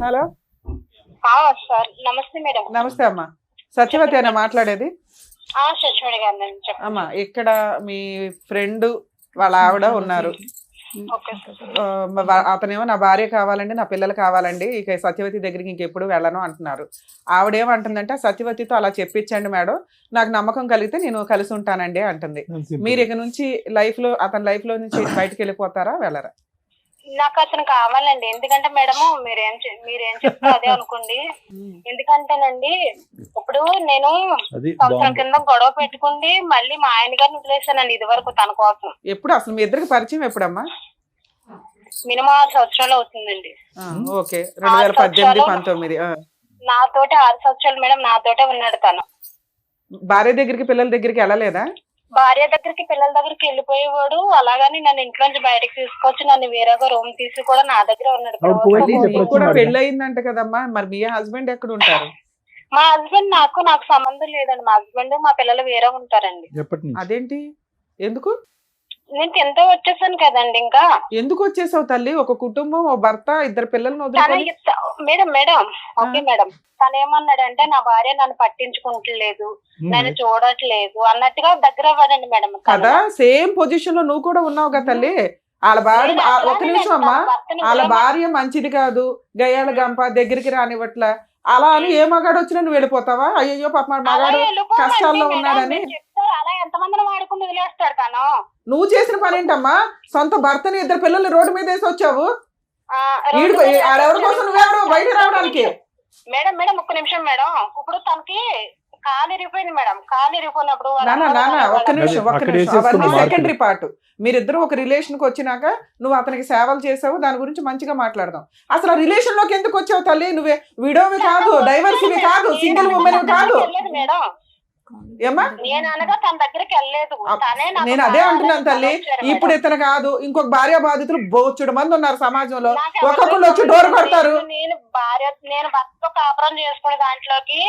Hello sir నమస్తే madam. నమస్తే అమ్మా, సత్యవతి అన్న మాట్లాడేది. సత్యవతి గారు చెప్పండి. అమ్మా ఇక్కడ మీ ఫ్రెండ్ వాళ్ళ ఆవిడ ఉన్నారు. Okay sir. అతనేమో నా భార్య కావాలండి, నా పిల్లలు కావాలండి, ఇక సత్యవతి దగ్గరికి ఇంకెప్పుడు వెళ్ళను అంటున్నారు. ఆవిడేమంటుందంటే సత్యవతితో అలా చెప్పించండి మేడం, నాకు నమ్మకం కలిగితే నేను కలిసి ఉంటానండి అంటుంది. మీరు ఇక నుంచి అతని లైఫ్ లో నుంచి బయటకు వెళ్ళిపోతారా, వెళ్ళరా? నాకు అతను కావాలండి. ఎందుకంటే మేడం మీరేం చెప్తారో అదే అనుకోండి. ఎందుకంటేనండి ఇప్పుడు నేను సంవత్సరం కింద గొడవ పెట్టుకుంది మళ్ళీ మా ఆయన గారిని వదిలేసానండి ఇది వరకు తన కోసం. ఎప్పుడు అసలు మీ ఇద్దరికి పరిచయం ఎప్పుడమ్మా? మినిమం 6 సంవత్సరాలు అవుతుందండి. ఓకే, 2018-19. నాతోటి 6 సంవత్సరాలు మేడం నాతోటే ఉన్నాడు తను. భార్య దగ్గరికి పిల్లల దగ్గరికి వెళ్ళలేదా? భార్య దగ్గరికి పిల్లల దగ్గరికి వెళ్ళిపోయేవాడు. అలాగని నన్ను ఇంట్లోంచి బయటకు తీసుకొచ్చి నన్ను వేరేగా రూమ్ తీసి కూడా నా దగ్గర ఉన్నాడు. కూడా పెళ్లి అయిందంట కదమ్మా, మరి మీ హస్బెండ్ ఎక్కడ ఉంటారు? మా హస్బెండ్ నాకు సంబంధం లేదండి. మా హస్బెండ్ మా పిల్లలు వేరే ఉంటారండి. అదేంటి, ఎందుకు? నేను ఎంతో వచ్చేసాను కదండి. ఇంకా ఎందుకు వచ్చేసావు తల్లి? ఒక కుటుంబం, ఓ భర్త, 2 పిల్లలను వదిలేసి. మేడం ఓకే మేడం, తను ఏమన్నాడంటే నా భార్య నన్ను పట్టించుకుంటలేదు, నన్ను చూడట్లేదు అన్నట్టుగా దగ్గర అవ్వడండి మేడం. కదా, సేమ్ పొజిషన్ లో నువ్వు కూడా ఉన్నావు కదా తల్లి. వాళ్ళ భార్య, ఒక్క నిమిషం అమ్మా, వాళ్ళ భార్య మంచిది కాదు, గయ్యాల గంప, దగ్గరికి రానివ్వట్లా, అలా అని ఏ మగాడు వచ్చినా నువ్వు వెళ్ళిపోతావా? అయ్యో పాప మగాడు కష్టాల్లో ఉన్నాడని. అలా ఎంతమందిని వాడుకుని వదిలేస్తాడు తను. నువ్వు చేసిన పని ఏంటమ్మా? సొంత భర్తని 2 పిల్లల్ని రోడ్డు మీద వేసి వచ్చావు. ఆడెవరి కోసం నువ్వెవరు బయట రావడానికి? మేడం ఒక్క నిమిషం మేడం, ఇప్పుడు తనకి కాలు ఇరిగిపోయింది మేడం. కాలు ఇరిగిపోయినప్పుడు ఒక్క నిమిషం అవన్నీ సెకండరీ పార్ట్. మీరిద్దరు ఒక రిలేషన్ కి వచ్చినాక నువ్వు అతనికి సేవలు చేసావు, దాని గురించి మంచిగా మాట్లాడదాం. అసలు ఆ రిలేషన్ లోకి ఎందుకు వచ్చావు తల్లి? నువ్వే విడోవి కాదు, డైవర్సివి కాదు, సింగిల్ ఉమెన్ కాదు. ఏమ్మా, నేను అదే అంటున్నాను తల్లి. ఇప్పుడు ఇతను కాదు, ఇంకొక భార్య బాధితులు బోచుడు మంది ఉన్నారు సమాజంలో. ఒక్కొక్కళ్ళు వచ్చి డోర్ కొడతారు. నేను భర్తతో కాపురం చేసుకునే దాంట్లోకి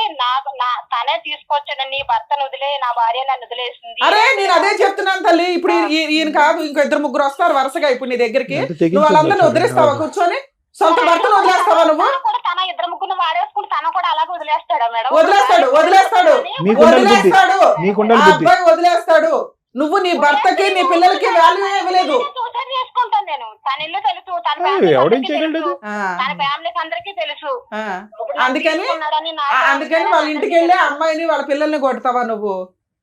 తనే తీసుకొచ్చాడు. నీ భర్తను వదిలే, నా భార్య నన్ను వదిలేసింది. అరే నేను అదే చెప్తున్నాను తల్లి. ఇప్పుడు ఈయన కాదు, ఇంకో 2-3 వస్తారు వరుసగా ఇప్పుడు నీ దగ్గరికి. నువ్వు వాళ్ళందరినీ వదిలేస్తావా కూర్చొని? సొంత భర్తను వదిలేస్తావా నువ్వు? తన 2-3 వాడేసుకుని తను కూడా అలాగే వదిలేస్తాడా మేడం? వదిలేస్తాడు. అబ్బాయి వదిలేస్తాడు. నువ్వు నీ భర్తకి నీ పిల్లలకి వాల్యూ ఇవ్వలేదు. చేసుకుంటాను నేను. తన ఇల్లు తెలుసు, తన ఫ్యామిలీకి అందరికీ తెలుసు. అందుకని వాళ్ళ ఇంటికి వెళ్ళి అమ్మాయిని వాళ్ళ పిల్లల్ని కొడతావా నువ్వు?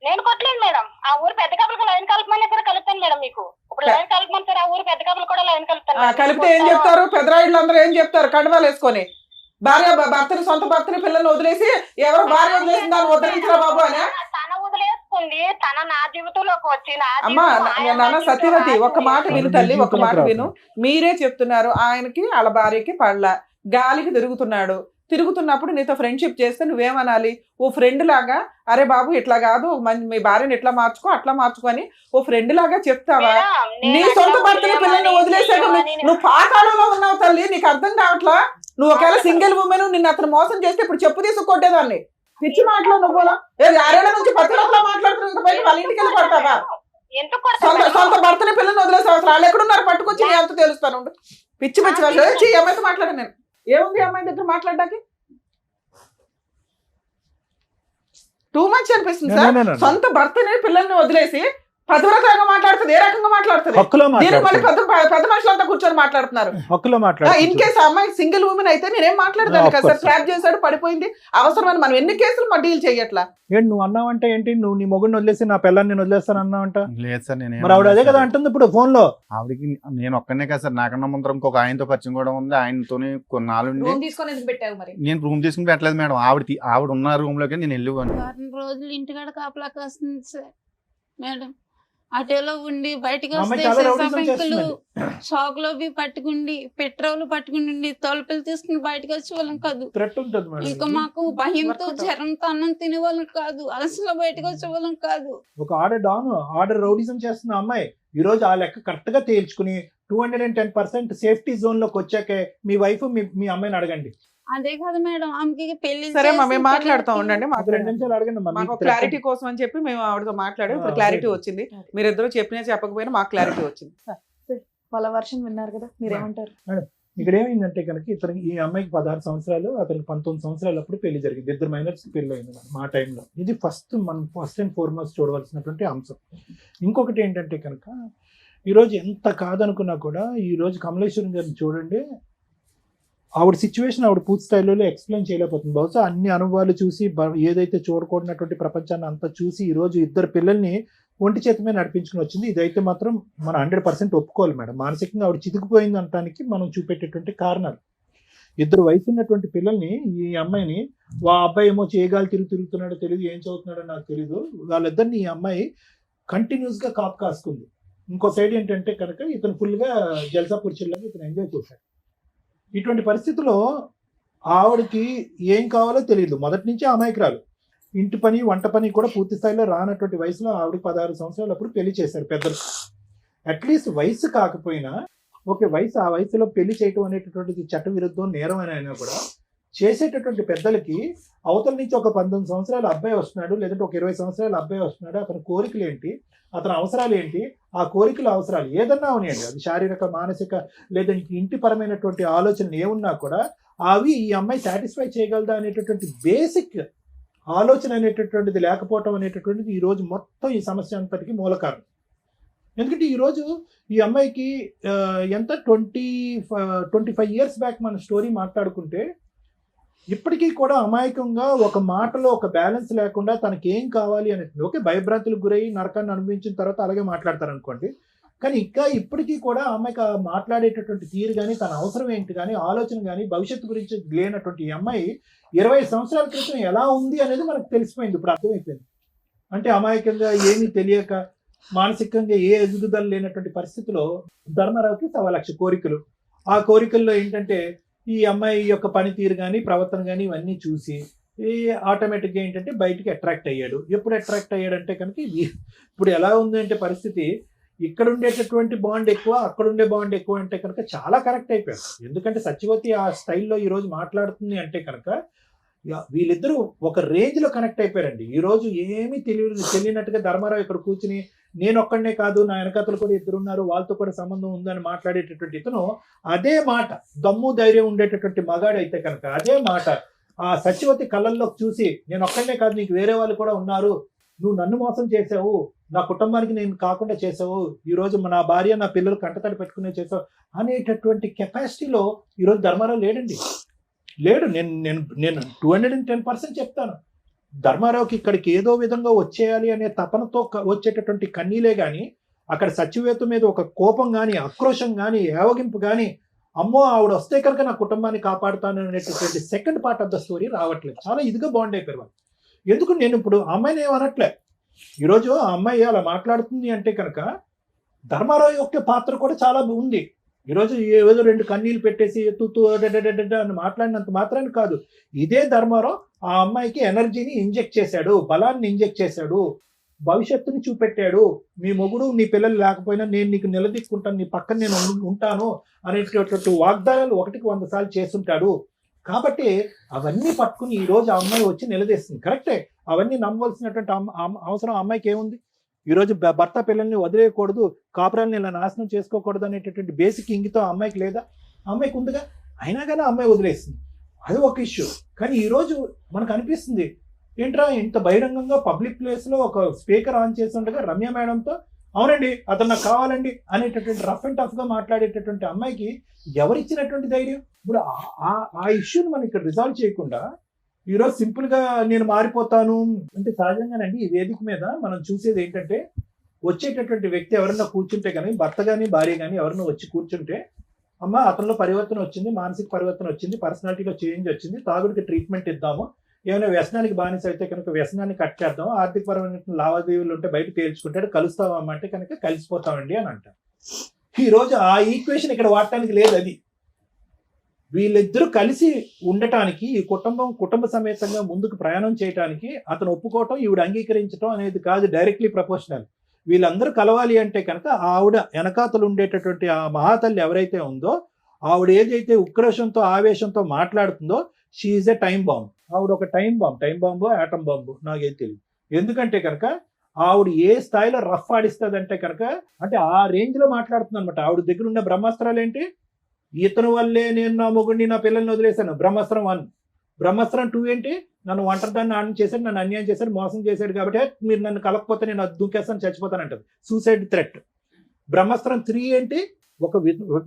నేను కొట్టలేదు మేడం. ఆ ఊరు పెద్ద కప్పులకు లైన్ కలపమని ఇక్కడ కలుపుతాను మేడం. మీకు ఇప్పుడు లైన్ కలపమంటారు, ఆ ఊరు పెద్ద కప్పులు కూడా లైన్ కలుపుతాను. కలిపితే ఏం చెప్తారు? పెద్దరాయిళ్ళు అందరూ ఏం చెప్తారు? కండువాలు వేసుకొని భర్తని, సొంత భర్తని, పిల్లల్ని వదిలేసి ఎవరో భార్య వదిలేసి దాన్ని వదిలించరా బాబు అని. తన వదిలేసుకుంది, తన నా జీవితంలోకి వచ్చి అమ్మా నాన్న సత్యవతి, ఒక మాట విను తల్లి, ఒక మాట విను. మీరే చెప్తున్నారు ఆయనకి వాళ్ళ భార్యకి పళ్ళ గాలికి తిరుగుతున్నప్పుడు నీతో ఫ్రెండ్షిప్ చేస్తే నువ్వేమనాలి? ఓ ఫ్రెండ్ లాగా, అరే బాబు ఇట్లా కాదు, మీ భార్యని ఇట్లా మార్చుకో, అట్లా మార్చుకొని ఓ ఫ్రెండ్ లాగా చెప్తావా? నీ సొంత భర్తని పిల్లల్ని వదిలేసాక నువ్వు పాతాళంలో ఉన్నావు తల్లి. నీకు అర్థం కావట్లా? నువ్వు ఒకవేళ సింగిల్ ఉమెన్, నిన్ను అతను మోసం చేస్తే ఇప్పుడు చెప్పు తీసుకొట్టేదాన్ని. పిచ్చి మాటలో నువ్వు 6 ఏళ్ల నుంచి పత్రికలో మాట్లాడుతున్నా వాళ్ళ ఇంటికి వెళ్ళి పడతావా? సొంత భర్తని పిల్లల్ని వదిలేసావు. అసలు వాళ్ళు ఎక్కడున్నారు పట్టుకొచ్చి నీ అంత తెలుస్తాను. పిచ్చి వాళ్ళు అమ్మాయితో మాట్లాడాను నేను. ఏముంది అమ్మాయి దగ్గర మాట్లాడడానికి? టూ మచ్ అనిపిస్తుంది సార్. సొంత భర్తని పిల్లల్ని వదిలేసి పదవరకంగా మాట్లాడుతుంది. ఏ రకంగా మాట్లాడుతుంది? పెద్ద మనుషులంతా కూర్చొని మాట్లాడుతున్నారు. ఇన్ కేసు అమ్మాయి సింగిల్ ఉమెన్ అయితే నేనేం మాట్లాడతాను కదా సార్. ట్రాప్ చేశాడు, పడిపోయింది, అవసరమని మనం ఎన్ని కేసులు మా డీల్ చేయట్లా. ఏంటి నువ్వు అన్నావంటే ఏంటి? నువ్వు నీ మొగుడిని వదిలేసి నా పిల్లల్ని నేను వదిలేస్తాను అన్నావంట? లేదు సార్, నేను మరి ఆవిడ అదే కదా అంటుంది ఇప్పుడు ఫోన్ లో. ఆవిడకి నేను ఒక్కనే కదా సార్, నాకన్నా ముందర ఇంకొక ఆయనతో పరిచయం కూడా ఉంది. ఆయనతోనే కొన్నాళ్ళు నేను రూమ్ తీసుకుని పెట్టలేదు మేడం. ఆవిడ ఉన్న రూమ్ లోకి నేను వెళ్ళిపోయాను. 4 రోజులు ఇంటికాడ కాపలాకి వస్తుంది సార్ మేడం. అటేలో ఉండి బయటకు వస్తే షాక్ లో పట్టుకుండి, పెట్రోల్ పట్టుకుని తలుపులు తీసుకుని బయటకు వచ్చే వాళ్ళం కాదు. ఇంకా మాకు భయంతో జ్వరంతో అన్నం తినే వాళ్ళం కాదు. అలసలో బయటకు వచ్చే వాళ్ళం కాదు. ఒక ఆర్డర్ రౌడిజం చేస్తున్న అమ్మాయి ఈ రోజు ఆ లెక్క కరెక్ట్ గా తేల్చుకుని 210% సేఫ్టీ జోన్ లోకి వచ్చాకే మీ వైఫ్ మీ అమ్మాయిని అడగండి. అదే కదా మేడం, ఆమెకి పెళ్లి. సరే మేము మాట్లాడుతూ ఉండండి. మాకు 2 నిమిషాలు అడగండి. మాకు క్లారిటీ కోసం అని చెప్పి మేము ఆవిడతో మాట్లాడాం. ఇప్పుడు క్లారిటీ వచ్చింది. మీరిద్దరు చెప్పినా చెప్పకపోయినా మాకు క్లారిటీ వచ్చింది. వాళ్ళ వర్షన్ విన్నారు కదా, మీరేమంటారు? ఇక్కడ ఏమైందంటే కనుక ఇతనికి ఈ అమ్మాయికి 16 సంవత్సరాలు, అతనికి 19 సంవత్సరాలు అప్పుడు పెళ్లి జరిగింది. 2 మైనర్స్ పెళ్లి అయింది మా టైంలో. ఇది మనం ఫస్ట్ అండ్ ఫార్మోస్ట్ చూడవలసినటువంటి అంశం. ఇంకొకటి ఏంటంటే కనుక ఈరోజు ఎంత కాదనుకున్నా కూడా ఈరోజు కమలేశ్వరం గారిని చూడండి, ఆవిడ సిచ్యువేషన్ ఆవిడ పూర్తి స్థాయిలో ఎక్స్ప్లెయిన్ చేయలేకపోతుంది. బహుశా అన్ని అనుభవాలు చూసి ఏదైతే చూడకూడనటువంటి ప్రపంచాన్ని అంతా చూసి ఈరోజు 2 పిల్లల్ని ఒంటి చేతి మీద నడిపించుకుని వచ్చింది. ఇదైతే మాత్రం మనం 100% ఒప్పుకోవాలి మేడం. మానసికంగా ఆవిడ చితికిపోయింది అనడానికి మనం చూపెట్టేటువంటి కారణాలు. 2 వయసు ఉన్నటువంటి పిల్లల్ని, ఈ అమ్మాయిని, అబ్బాయి ఏమో చేయగాలి తిరుగుతున్నాడో తెలియదు, ఏం చదువుతున్నాడో నాకు తెలియదు, వాళ్ళిద్దరిని ఈ అమ్మాయి కంటిన్యూస్గా కాపు కాసుకుంది. ఇంకో సైడ్ ఏంటంటే కనుక ఇతను ఫుల్గా జల్సా పురుషుల్లాగా ఇతను ఎంజాయ్ చేశాడు. ఇటువంటి పరిస్థితుల్లో ఆవిడకి ఏం కావాలో తెలియదు. మొదటి నుంచి అమాయకురాలు. ఇంటి పని వంట పని కూడా పూర్తి స్థాయిలో రానటువంటి వయసులో ఆవిడకి 16 సంవత్సరాలు అప్పుడు పెళ్లి చేశారు పెద్దలు. అట్లీస్ట్ వయసు కాకపోయినా వయసు, ఆ వయసులో పెళ్లి చేయటం అనేటటువంటిది చట్ట విరుద్ధం, నేరం అని అయినా కూడా చేసేటటువంటి పెద్దలకి అవతల నుంచి ఒక 19 సంవత్సరాల అబ్బాయి వస్తున్నాడు, లేదంటే ఒక 20 సంవత్సరాల అబ్బాయి వస్తున్నాడు, అతని కోరికలు ఏంటి, అతని అవసరాలు ఏంటి, ఆ కోరికల అవసరాలు ఏదన్నా ఉన్నాయండి, అది శారీరక మానసిక లేదంటే ఇంటి పరమైనటువంటి ఆలోచనలు ఏమున్నా కూడా అవి ఈ అమ్మాయి సాటిస్ఫై చేయగలదా అనేటటువంటి బేసిక్ ఆలోచన అనేటటువంటిది లేకపోవటం అనేటటువంటిది ఈరోజు మొత్తం ఈ సమస్య అంతటికి మూల కారణం. ఎందుకంటే ఈరోజు ఈ అమ్మాయికి ఎంత 25 ఇయర్స్ బ్యాక్ మన స్టోరీ మాట్లాడుకుంటే ఇప్పటికీ కూడా అమాయకంగా ఒక మాటలో ఒక బ్యాలెన్స్ లేకుండా తనకి ఏం కావాలి అనేది, ఓకే భయభ్రాంతులకు గురై నరకాన్ని అనుభవించిన తర్వాత అలాగే మాట్లాడతారు అనుకోండి, కానీ ఇంకా ఇప్పటికీ కూడా అమ్మాయికి మాట్లాడేటటువంటి తీరు కానీ, తన అవసరం ఏంటి కానీ, ఆలోచన కానీ, భవిష్యత్తు గురించి లేనటువంటి ఈ అమ్మాయి 20 సంవత్సరాల క్రితం ఎలా ఉంది అనేది మనకు తెలిసిపోయింది, ఇప్పుడు అర్థమైపోయింది. అంటే అమాయకంగా ఏమీ తెలియక మానసికంగా ఏ ఎదుగుదల లేనటువంటి పరిస్థితిలో ధర్మారావుకి 1,00,000 కోరికలు. ఆ కోరికల్లో ఏంటంటే ఈ అమ్మాయి యొక్క పనితీరు కానీ, ప్రవర్తన కానీ ఇవన్నీ చూసి ఆటోమేటిక్గా ఏంటంటే బయటికి అట్రాక్ట్ అయ్యాడు. ఎప్పుడు అట్రాక్ట్ అయ్యాడంటే కనుక ఇప్పుడు ఎలా ఉంది అంటే పరిస్థితి, ఇక్కడ ఉండేటటువంటి బాండ్ ఎక్కువ, అక్కడ ఉండే బాండ్ ఎక్కువ అంటే కనుక చాలా కరెక్ట్ అయిపోయారు. ఎందుకంటే సత్యవతి ఆ స్టైల్లో ఈరోజు మాట్లాడుతుంది అంటే కనుక వీళ్ళిద్దరూ ఒక రేంజ్లో కనెక్ట్ అయిపోయారండి. ఈరోజు ఏమీ తెలియనట్టుగా ధర్మారావు ఇక్కడ కూర్చుని నేను ఒక్కడనే కాదు, నా వెనకతలు కూడా 2 ఉన్నారు, వాళ్ళతో కూడా సంబంధం ఉందని మాట్లాడేటటువంటి ఇతను అదే మాట దమ్ము ధైర్యం ఉండేటటువంటి మగాడు అయితే కనుక అదే మాట ఆ సత్యవతి కళ్ళల్లో చూసి నేను ఒక్కడనే కాదు, నీకు వేరే వాళ్ళు కూడా ఉన్నారు, నువ్వు నన్ను మోసం చేసావు, నా కుటుంబానికి నేను కాకుండా చేసావు, ఈరోజు నా భార్య నా పిల్లలు కంటతడి పెట్టుకునే చేసావు అనేటటువంటి కెపాసిటీలో ఈరోజు ధర్మారావు లేడండి. లేడు. నేను 210% చెప్తాను. ధర్మారావుకి ఇక్కడికి ఏదో విధంగా వచ్చేయాలి అనే తపనతో వచ్చేటటువంటి కన్నీలే కానీ, అక్కడ సత్యవేత మీద ఒక కోపం కానీ, ఆక్రోషం కానీ, ఏవగింపు కానీ, అమ్మో ఆవిడ వస్తే కనుక నా కుటుంబాన్ని కాపాడుతాను అనేటటువంటి second part of the story రావట్లేదు. చాలా ఇదిగా బాండ్ అయిపోయారు వాళ్ళు. ఎందుకు నేను ఇప్పుడు ఆ అమ్మాయిని ఏమనట్లే, ఈరోజు ఆ అమ్మాయి అలా మాట్లాడుతుంది అంటే కనుక ధర్మారావు యొక్క పాత్ర కూడా చాలా ఉంది. ఈరోజు ఏదో 2 కన్నీళ్ళు పెట్టేసి అని మాట్లాడినంత మాత్రాన్ని కాదు, ఇదే ధర్మారావు ఆ అమ్మాయికి ఎనర్జీని ఇంజెక్ట్ చేశాడు, బలాన్ని ఇంజెక్ట్ చేశాడు, భవిష్యత్తుని చూపెట్టాడు. మీ మొగుడు నీ పిల్లలు లేకపోయినా నేను నీకు నిలదీక్కుంటాను, నీ పక్కన నేను ఉంటాను అనేటటువంటి వాగ్దానాలు 1కి 100 సార్లు చేస్తుంటాడు. కాబట్టి అవన్నీ పట్టుకుని ఈరోజు ఆ అమ్మాయి వచ్చి నిలదీస్తుంది. కరెక్టే, అవన్నీ నమ్మవలసినటువంటి అవసరం ఆ అమ్మాయికి ఏముంది? ఈరోజు భర్త పిల్లల్ని వదిలేయకూడదు, కాపురాన్ని ఇలా నాశనం చేసుకోకూడదు అనేటటువంటి బేసిక్ ఇంగితో ఆ అమ్మాయికి లేదా? అమ్మాయికి ఉందిగా, అయినా కానీ ఆ అమ్మాయి వదిలేస్తుంది. అది ఒక ఇష్యూ. కానీ ఈరోజు మనకు అనిపిస్తుంది ఏంట్రా ఇంత బహిరంగంగా పబ్లిక్ ప్లేస్లో ఒక స్పీకర్ ఆన్ చేసి ఉండగా రమ్య మేడంతో అవునండి అతను నాకు కావాలండి అనేటటువంటి రఫ్ అండ్ టఫ్గా మాట్లాడేటటువంటి అమ్మాయికి ఎవరిచ్చినటువంటి ధైర్యం? ఇప్పుడు ఆ ఇష్యూని మనం ఇక్కడ రిజాల్వ్ చేయకుండా ఈరోజు సింపుల్గా నేను మారిపోతాను అంటే సహజంగానండి ఈ వేదిక మీద మనం చూసేది ఏంటంటే వచ్చేటటువంటి వ్యక్తి ఎవరన్నా కూర్చుంటే కానీ, భర్త కానీ భార్య కానీ ఎవరన్నా వచ్చి కూర్చుంటే అమ్మ అతనిలో పరివర్తన వచ్చింది, మానసిక పరివర్తన వచ్చింది, పర్సనాలిటీలో చేంజ్ వచ్చింది, తాగుడికి ట్రీట్మెంట్ ఇద్దాము, ఏమైనా వ్యసనానికి బానిస అయితే కనుక వ్యసనాన్ని కట్ చేద్దాం, ఆర్థికపరమైన లావాదేవీలు ఉంటే బయట తేల్చుకుంటాడు, కలుస్తామమ్మ అంటే కనుక కలిసిపోతామండి అని అంటారు. ఈరోజు ఆ ఈక్వేషన్ ఇక్కడ వాడటానికి లేదు. అది వీళ్ళిద్దరూ కలిసి ఉండటానికి, ఈ కుటుంబ సమేతంగా ముందుకు ప్రయాణం చేయడానికి అతను ఒప్పుకోవటం, ఈవిడ అంగీకరించడం అనేది కాదు డైరెక్ట్లీ ప్రపోర్షనల్. వీళ్ళందరూ కలవాలి అంటే కనుక ఆవిడ వెనకాతలు ఉండేటటువంటి ఆ మహాతల్లి ఎవరైతే ఉందో ఆవిడ ఏదైతే ఉక్రోషంతో ఆవేశంతో మాట్లాడుతుందో she is a time bomb. ఆవిడ ఒక టైం బాంబు ఆటం బాంబు నాకేం తెలియదు. ఎందుకంటే కనుక ఆవిడ ఏ స్థాయిలో రఫ్ ఆడిస్తుంది అంటే కనుక అంటే ఆ రేంజ్లో మాట్లాడుతుంది అనమాట. ఆవిడ దగ్గర ఉన్న బ్రహ్మాస్త్రాలు ఏంటి? ఇతను వల్లే నేను నా మొగుడిని నా పిల్లల్ని వదిలేశాను. బ్రహ్మాస్త్రం 1. బ్రహ్మాస్త్రం 2 ఏంటి? నన్ను ఒంటరిదాన్ని ఆడని చేశాడు, నన్ను అన్యాయం చేశాడు, మోసం చేశాడు కాబట్టి మీరు నన్ను కలపకపోతే నేను అది దూకేస్తాను, చచ్చిపోతానంటది. Suicide threat. బ్రహ్మాస్త్రం 3 ఏంటి? ఒక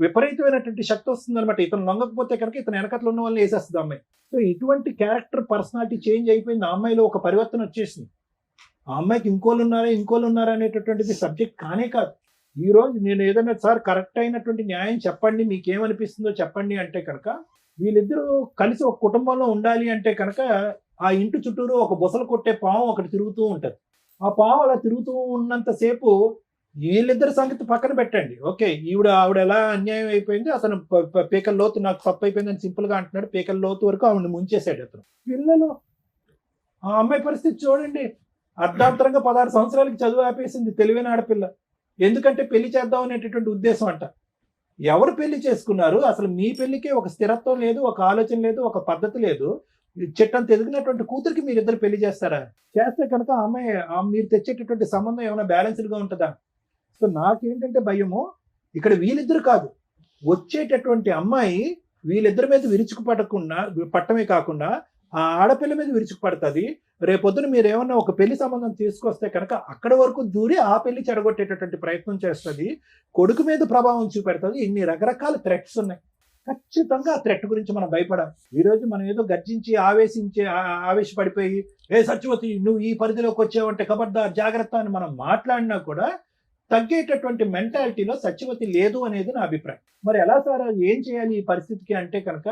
విపరీతమైనటువంటి శక్తి వస్తుంది అనమాట. ఇతను లొంగకపోతే కనుక ఇతను వెనకట్లు ఉన్న వాళ్ళని వేసేస్తుంది అమ్మాయి. సో ఇటువంటి క్యారెక్టర్ పర్సనాలిటీ చేంజ్ అయిపోయింది. ఆ అమ్మాయిలో ఒక పరివర్తన వచ్చేసింది. ఆ అమ్మాయికి ఇంకోళ్ళు ఉన్నారా అనేటటువంటిది సబ్జెక్ట్ కానే కాదు. ఈ రోజు నేను ఏదైనా సార్ కరెక్ట్ అయినటువంటి న్యాయం చెప్పండి, మీకేమనిపిస్తుందో చెప్పండి అంటే కనుక వీళ్ళిద్దరూ కలిసి ఒక కుటుంబంలో ఉండాలి అంటే కనుక ఆ ఇంటి చుట్టూరు ఒక బుసలు కొట్టే పాము ఒకటి తిరుగుతూ ఉంటుంది. ఆ పాము అలా తిరుగుతూ ఉన్నంతసేపు వీళ్ళిద్దరి సంగతి పక్కన పెట్టండి. ఓకే, ఆవిడ ఎలా అన్యాయం అయిపోయింది, అతను పీకల లోతు నాకు తప్పు అయిపోయిందని సింపుల్ గా అంటున్నాడు. పీకల లోతు వరకు ఆవిడని ముంచేశాడు అతను. పిల్లలు, ఆ అమ్మాయి పరిస్థితి చూడండి. అర్ధాంతరంగా 16 సంవత్సరాలకి చదువు ఆపేసింది, తెలివైన ఆడపిల్ల. ఎందుకంటే పెళ్లి చేద్దాం అనేటటువంటి ఉద్దేశం అంట. ఎవరు పెళ్లి చేసుకున్నారు? అసలు మీ పెళ్లికే ఒక స్థిరత్వం లేదు, ఒక ఆలోచన లేదు, ఒక పద్ధతి లేదు. చెట్టంత ఎదిగినటువంటి కూతురికి మీరిద్దరు పెళ్లి చేస్తారా? చేస్తే కనుక ఆ అమ్మాయి మీరు తెచ్చేటటువంటి సంబంధం ఏమైనా బ్యాలెన్స్డ్గా ఉంటుందా? సో నాకేంటంటే భయము, ఇక్కడ వీళ్ళిద్దరు కాదు, వచ్చేటటువంటి అమ్మాయి వీళ్ళిద్దరి మీద పట్టమే కాకుండా ఆ ఆడపిల్ల మీద విరుచుకుపడుతుంది. రేపొద్దున మీరు ఏమన్నా ఒక పెళ్లి సంబంధం తీసుకొస్తే కనుక అక్కడి వరకు దూరి ఆ పెళ్లి చెడగొట్టేటటువంటి ప్రయత్నం చేస్తుంది. కొడుకు మీద ప్రభావం చూపెడుతుంది. ఇన్ని రకరకాల థ్రెట్స్ ఉన్నాయి. ఖచ్చితంగా ఆ థ్రెట్ గురించి మనం భయపడాలి. ఈరోజు మనం ఏదో గర్జించి ఆవేశపడిపోయి సత్యవతి నువ్వు ఈ పరిధిలోకి వచ్చావంటే కబడ్దార్ జాగ్రత్త అని మనం మాట్లాడినా కూడా తగ్గేటటువంటి మెంటాలిటీలో సత్యవతి లేదు అనేది నా అభిప్రాయం. మరి ఎలా సార్ ఏం చేయాలి ఈ పరిస్థితికి అంటే కనుక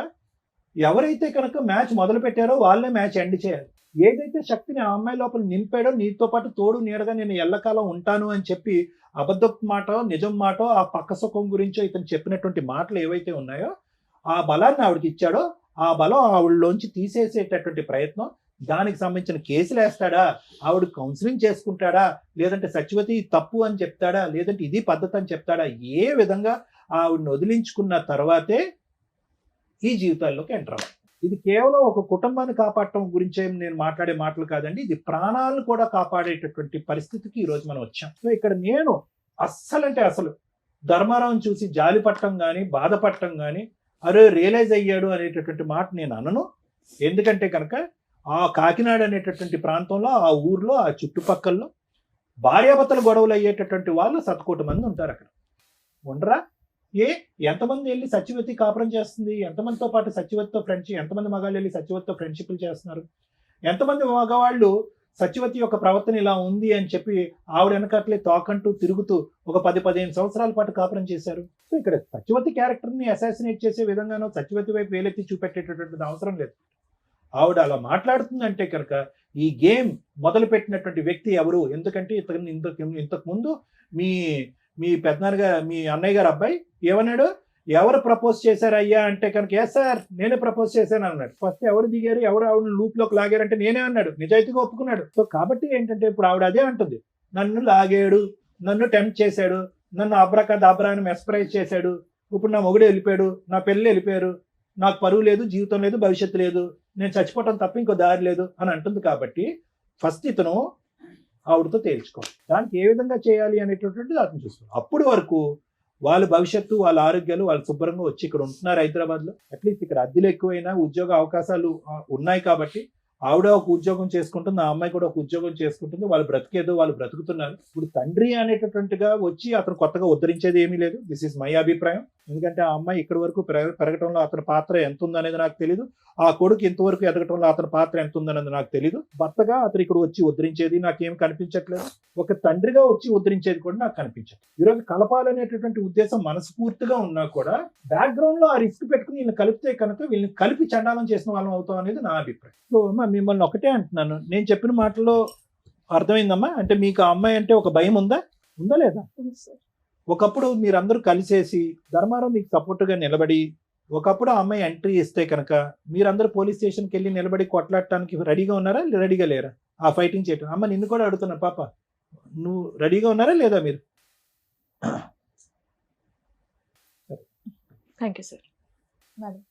ఎవరైతే కనుక మ్యాచ్ మొదలు పెట్టారో వాళ్ళే మ్యాచ్ ఎండ్ చేయాలి. ఏదైతే శక్తిని ఆ అమ్మాయి లోపల నింపాడో, నీతో పాటు తోడు నీడగా నేను ఎల్లకాలం ఉంటాను అని చెప్పి అబద్ధపు మాట నిజం మాట ఆ పక్క సుఖం గురించో ఇతను చెప్పినటువంటి మాటలు ఏవైతే ఉన్నాయో ఆ బలాన్ని ఆవిడకి ఇచ్చాడో ఆ బలం ఆవిడలోంచి తీసేసేటటువంటి ప్రయత్నం, దానికి సంబంధించిన కేసులు వేస్తాడా, ఆవిడ కౌన్సిలింగ్ చేసుకుంటాడా, లేదంటే సత్యవతి తప్పు అని చెప్తాడా, లేదంటే ఇది పద్ధతి అని చెప్తాడా, ఏ విధంగా ఆవిడని వదిలించుకున్న తర్వాతే ఈ జీవితాల్లోకి ఎంటర్ అవ్వాలి. ఇది కేవలం ఒక కుటుంబాన్ని కాపాడటం గురించే నేను మాట్లాడే మాటలు కాదండి, ఇది ప్రాణాలను కూడా కాపాడేటటువంటి పరిస్థితికి ఈరోజు మనం వచ్చాం. సో ఇక్కడ నేను అస్సలు ధర్మారావుని చూసి జాలి పట్టడం కానీ బాధపడటం కానీ అరే రియలైజ్ అయ్యాడు అనేటటువంటి మాట నేను అనను. ఎందుకంటే కనుక ఆ కాకినాడ అనేటటువంటి ప్రాంతంలో, ఆ ఊర్లో, ఆ చుట్టుపక్కల్లో భార్యాభర్తల గొడవలు అయ్యేటటువంటి వాళ్ళు 100 మంది ఉంటారు. అక్కడ ఉండరా? ఎంతమంది వెళ్ళి సత్యవతి కాపురం చేస్తుంది? ఎంతమందితో పాటు సత్యవతితో ఫ్రెండ్షిప్, ఎంతమంది మగాళ్ళు వెళ్ళి సత్యవతితో ఫ్రెండ్షిప్లు చేస్తున్నారు? ఎంతమంది మగవాళ్ళు సత్యవతి యొక్క ప్రవర్తన ఇలా ఉంది అని చెప్పి ఆవిడ వెనకట్లే తోకంటూ తిరుగుతూ ఒక 10-15 సంవత్సరాల పాటు కాపురం చేశారు. సో ఇక్కడ సత్యవతి క్యారెక్టర్ని అసాసినేట్ చేసే విధంగానో సత్యవతి వైపు వేలెత్తి చూపెట్టేటటువంటి అవసరం లేదు. ఆవిడ అలా మాట్లాడుతుందంటే కనుక ఈ గేమ్ మొదలు పెట్టినటువంటి వ్యక్తి ఎవరు? ఎందుకంటే ఇంతకు ముందు మీ మీ అన్నయ్య గారు అబ్బాయి ఏమన్నాడు? ఎవరు ప్రపోజ్ చేశారు అయ్యా అంటే కనుక ఎస్ సార్ నేనే ప్రపోజ్ చేశాను అన్నాడు. ఫస్ట్ ఎవరు దిగారు, ఎవరు ఆవిడ లూప్ లోకి లాగారంటే నేనే అన్నాడు. నిజాయితీగా ఒప్పుకున్నాడు. సో కాబట్టి ఏంటంటే ఇప్పుడు ఆవిడ అదే అంటుంది, నన్ను లాగాడు, నన్ను టెంప్ట్ చేశాడు, నన్ను అబ్రాకదాబ్రా అని మెస్పరైజ్ చేశాడు, ఇప్పుడు నా మొగుడు వెళ్ళిపోయాడు, నా పెళ్ళి వెళ్ళిపోయారు, నాకు పరువు లేదు, జీవితం లేదు, భవిష్యత్తు లేదు, నేను చచ్చిపోవటం తప్ప ఇంకో దారి లేదు అని అంటుంది. కాబట్టి ఫస్ట్ ఇతను ఆవిడతో తేల్చుకోవాలి, దానికి ఏ విధంగా చేయాలి అనేటటువంటిది అతను చూసుకోవాలి. అప్పటి వరకు వాళ్ళ భవిష్యత్తు, వాళ్ళ ఆరోగ్యాలు వాళ్ళు శుభ్రంగా వచ్చి ఇక్కడ ఉంటున్నారు హైదరాబాద్లో. అట్లీస్ట్ ఇక్కడ అద్దెలు ఎక్కువైనా ఉద్యోగ అవకాశాలు ఉన్నాయి కాబట్టి ఆవిడ ఒక ఉద్యోగం చేసుకుంటుంది, ఆ అమ్మాయి కూడా ఒక ఉద్యోగం చేసుకుంటుంది, వాళ్ళు బ్రతికేదో వాళ్ళు బ్రతుకుతున్నారు. ఇప్పుడు తండ్రి అనేటటువంటిగా వచ్చి అతను కొత్తగా ఉద్ధరించేది ఏమీ లేదు. దిస్ ఈస్ మై అభిప్రాయం. ఎందుకంటే ఆ అమ్మాయి ఇక్కడి వరకు పెరగటంలో అతని పాత్ర ఎంత ఉందనేది నాకు తెలియదు, ఆ కొడుకు ఇంతవరకు ఎదగటంలో అతని పాత్ర ఎంత ఉందనేది నాకు తెలియదు. భర్తగా అతను ఇక్కడ వచ్చి ఉద్ధరించేది నాకేం కనిపించట్లేదు, ఒక తండ్రిగా వచ్చి ఉద్ధరించేది కూడా నాకు కనిపించదు. ఈరోజు కలపాలనేటటువంటి ఉద్దేశం మనస్ఫూర్తిగా ఉన్నా కూడా బ్యాక్గ్రౌండ్ లో ఆ రిస్క్ పెట్టుకుని వీళ్ళని కలిపితే కనుక వీళ్ళని కలిపి చండాలం చేసిన వాళ్ళం అవుతాం అనేది నా అభిప్రాయం. సో మిమ్మల్ని ఒకటే అంటున్నాను, నేను చెప్పిన మాటల్లో అర్థమైందమ్మా? అంటే మీకు ఆ అమ్మాయి అంటే ఒక భయం ఉందా లేదా? ఒకప్పుడు మీరందరూ కలిసేసి ధర్మారావు మీకు సపోర్ట్గా నిలబడి ఒకప్పుడు ఆ అమ్మాయి ఎంట్రీ ఇస్తే కనుక మీరందరూ పోలీస్ స్టేషన్కి వెళ్ళి నిలబడి కొట్లాడటానికి రెడీగా ఉన్నారా, రెడీగా లేరా? ఆ ఫైటింగ్ చేయటం. అమ్మ నిన్ను కూడా అడుగుతున్నా, పాప నువ్వు రెడీగా ఉన్నారా లేదా మీరు? Thank you sir. మేడం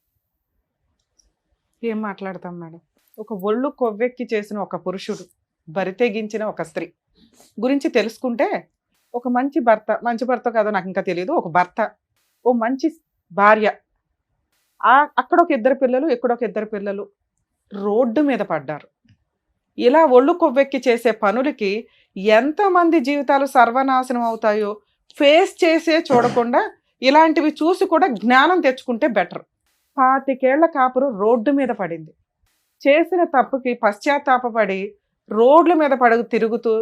ఏం మాట్లాడతాం మేడం? ఒక ఒళ్ళు కొవ్వెక్కి చేసిన ఒక పురుషుడు, బరితెగించిన ఒక స్త్రీ గురించి తెలుసుకుంటే ఒక మంచి భర్త కాదో నాకు ఇంకా తెలియదు, ఒక భర్త, ఓ మంచి భార్య అక్కడ ఒక 2 పిల్లలు, ఇక్కడ ఒక 2 పిల్లలు రోడ్డు మీద పడ్డారు. ఇలా ఒళ్ళు కొవ్వెక్కి చేసే పనులకి ఎంతమంది జీవితాలు సర్వనాశనం అవుతాయో ఫేస్ చేసే చూడకుండా ఇలాంటివి చూసి కూడా జ్ఞానం తెచ్చుకుంటే బెటర్. 25 ఏళ్ల కాపురు రోడ్డు మీద పడింది. చేసిన తప్పుకి పశ్చాత్తాపపడి రోడ్ల మీద తిరుగుతూ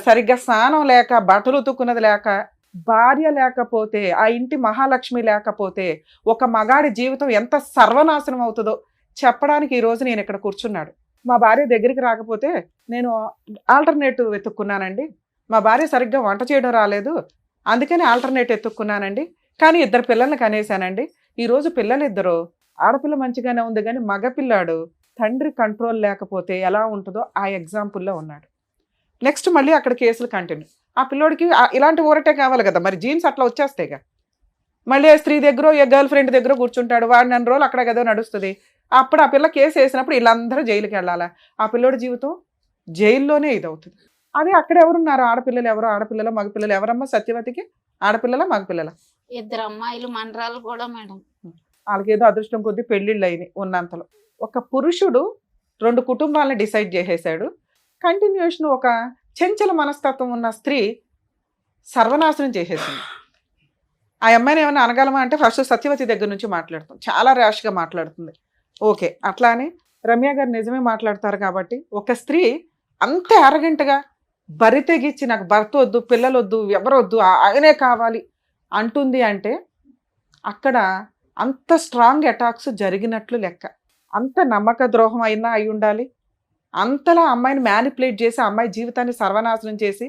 సరిగ్గా స్నానం లేక, బట్టలు ఉతుక్కున్నది లేక, భార్య లేకపోతే, ఆ ఇంటి మహాలక్ష్మి లేకపోతే ఒక మగాడి జీవితం ఎంత సర్వనాశనం అవుతుందో చెప్పడానికి ఈరోజు నేను ఇక్కడ కూర్చున్నాడు. మా భార్య దగ్గరికి రాకపోతే నేను ఆల్టర్నేటివ్ వెతుక్కున్నానండి. మా భార్య సరిగ్గా వంట చేయడం రాలేదు, అందుకని ఆల్టర్నేటివ్ వెతుక్కున్నానండి. కానీ 2 పిల్లల్ని కనేశానండి. ఈరోజు పిల్లలిద్దరు, ఆడపిల్ల మంచిగానే ఉంది కానీ మగపిల్లాడు తండ్రి కంట్రోల్ లేకపోతే ఎలా ఉంటుందో ఆ ఎగ్జాంపుల్లో ఉన్నాడు. నెక్స్ట్ మళ్ళీ అక్కడ కేసులు కంటిన్యూ. ఆ పిల్లోడికి ఇలాంటి ఊరటే కావాలి కదా, మరి జీన్స్ అట్లా వచ్చేస్తాయిగా. మళ్ళీ స్త్రీ దగ్గర, ఏ గర్ల్ ఫ్రెండ్ దగ్గర కూర్చుంటాడు. వాడు 2 రోజులు అక్కడ కదా నడుస్తుంది. అప్పుడు ఆ పిల్ల కేసు వేసినప్పుడు వీళ్ళందరూ జైలుకి వెళ్ళాలా? ఆ పిల్లోడి జీవితం జైల్లోనే ఇదవుతుంది. అదే అక్కడ ఎవరున్నారు? ఆడపిల్లలు ఎవరు? ఆడపిల్లలు మగపిల్లలు ఎవరమ్మా సత్యవతికి? ఆడపిల్లల మగపిల్లల? 2 అమ్మాయిలు మండరాలు కూడా మేడం. వాళ్ళకి ఏదో అదృష్టం కొద్దీ పెళ్ళిళ్ళు అయినాయి ఉన్నంతలో. ఒక పురుషుడు 2 కుటుంబాలను డిసైడ్ చేసేసాడు. కంటిన్యూషన్ ఒక చెంచల మనస్తత్వం ఉన్న స్త్రీ సర్వనాశనం చేసేసింది. ఆ అమ్మాయిని ఏమైనా అనగలమా అంటే ఫస్ట్ సత్యవతి దగ్గర నుంచి మాట్లాడుతాం. చాలా ర్యాష్గా మాట్లాడుతుంది. ఓకే, అట్లా అని రమ్య గారు నిజమే మాట్లాడతారు కాబట్టి ఒక స్త్రీ అంత అరగంటగా బరి తెగించి నాకు భర్త వద్దు, పిల్లలు వద్దు, ఎవరొద్దు, ఆయనే కావాలి అంటుంది అంటే అక్కడ అంత స్ట్రాంగ్ అటాక్స్ జరిగినట్లు లెక్క. అంత నమ్మక ద్రోహం అయినా అయి ఉండాలి. అంతలా అమ్మాయిని మ్యానిపులేట్ చేసి అమ్మాయి జీవితాన్ని సర్వనాశనం చేసి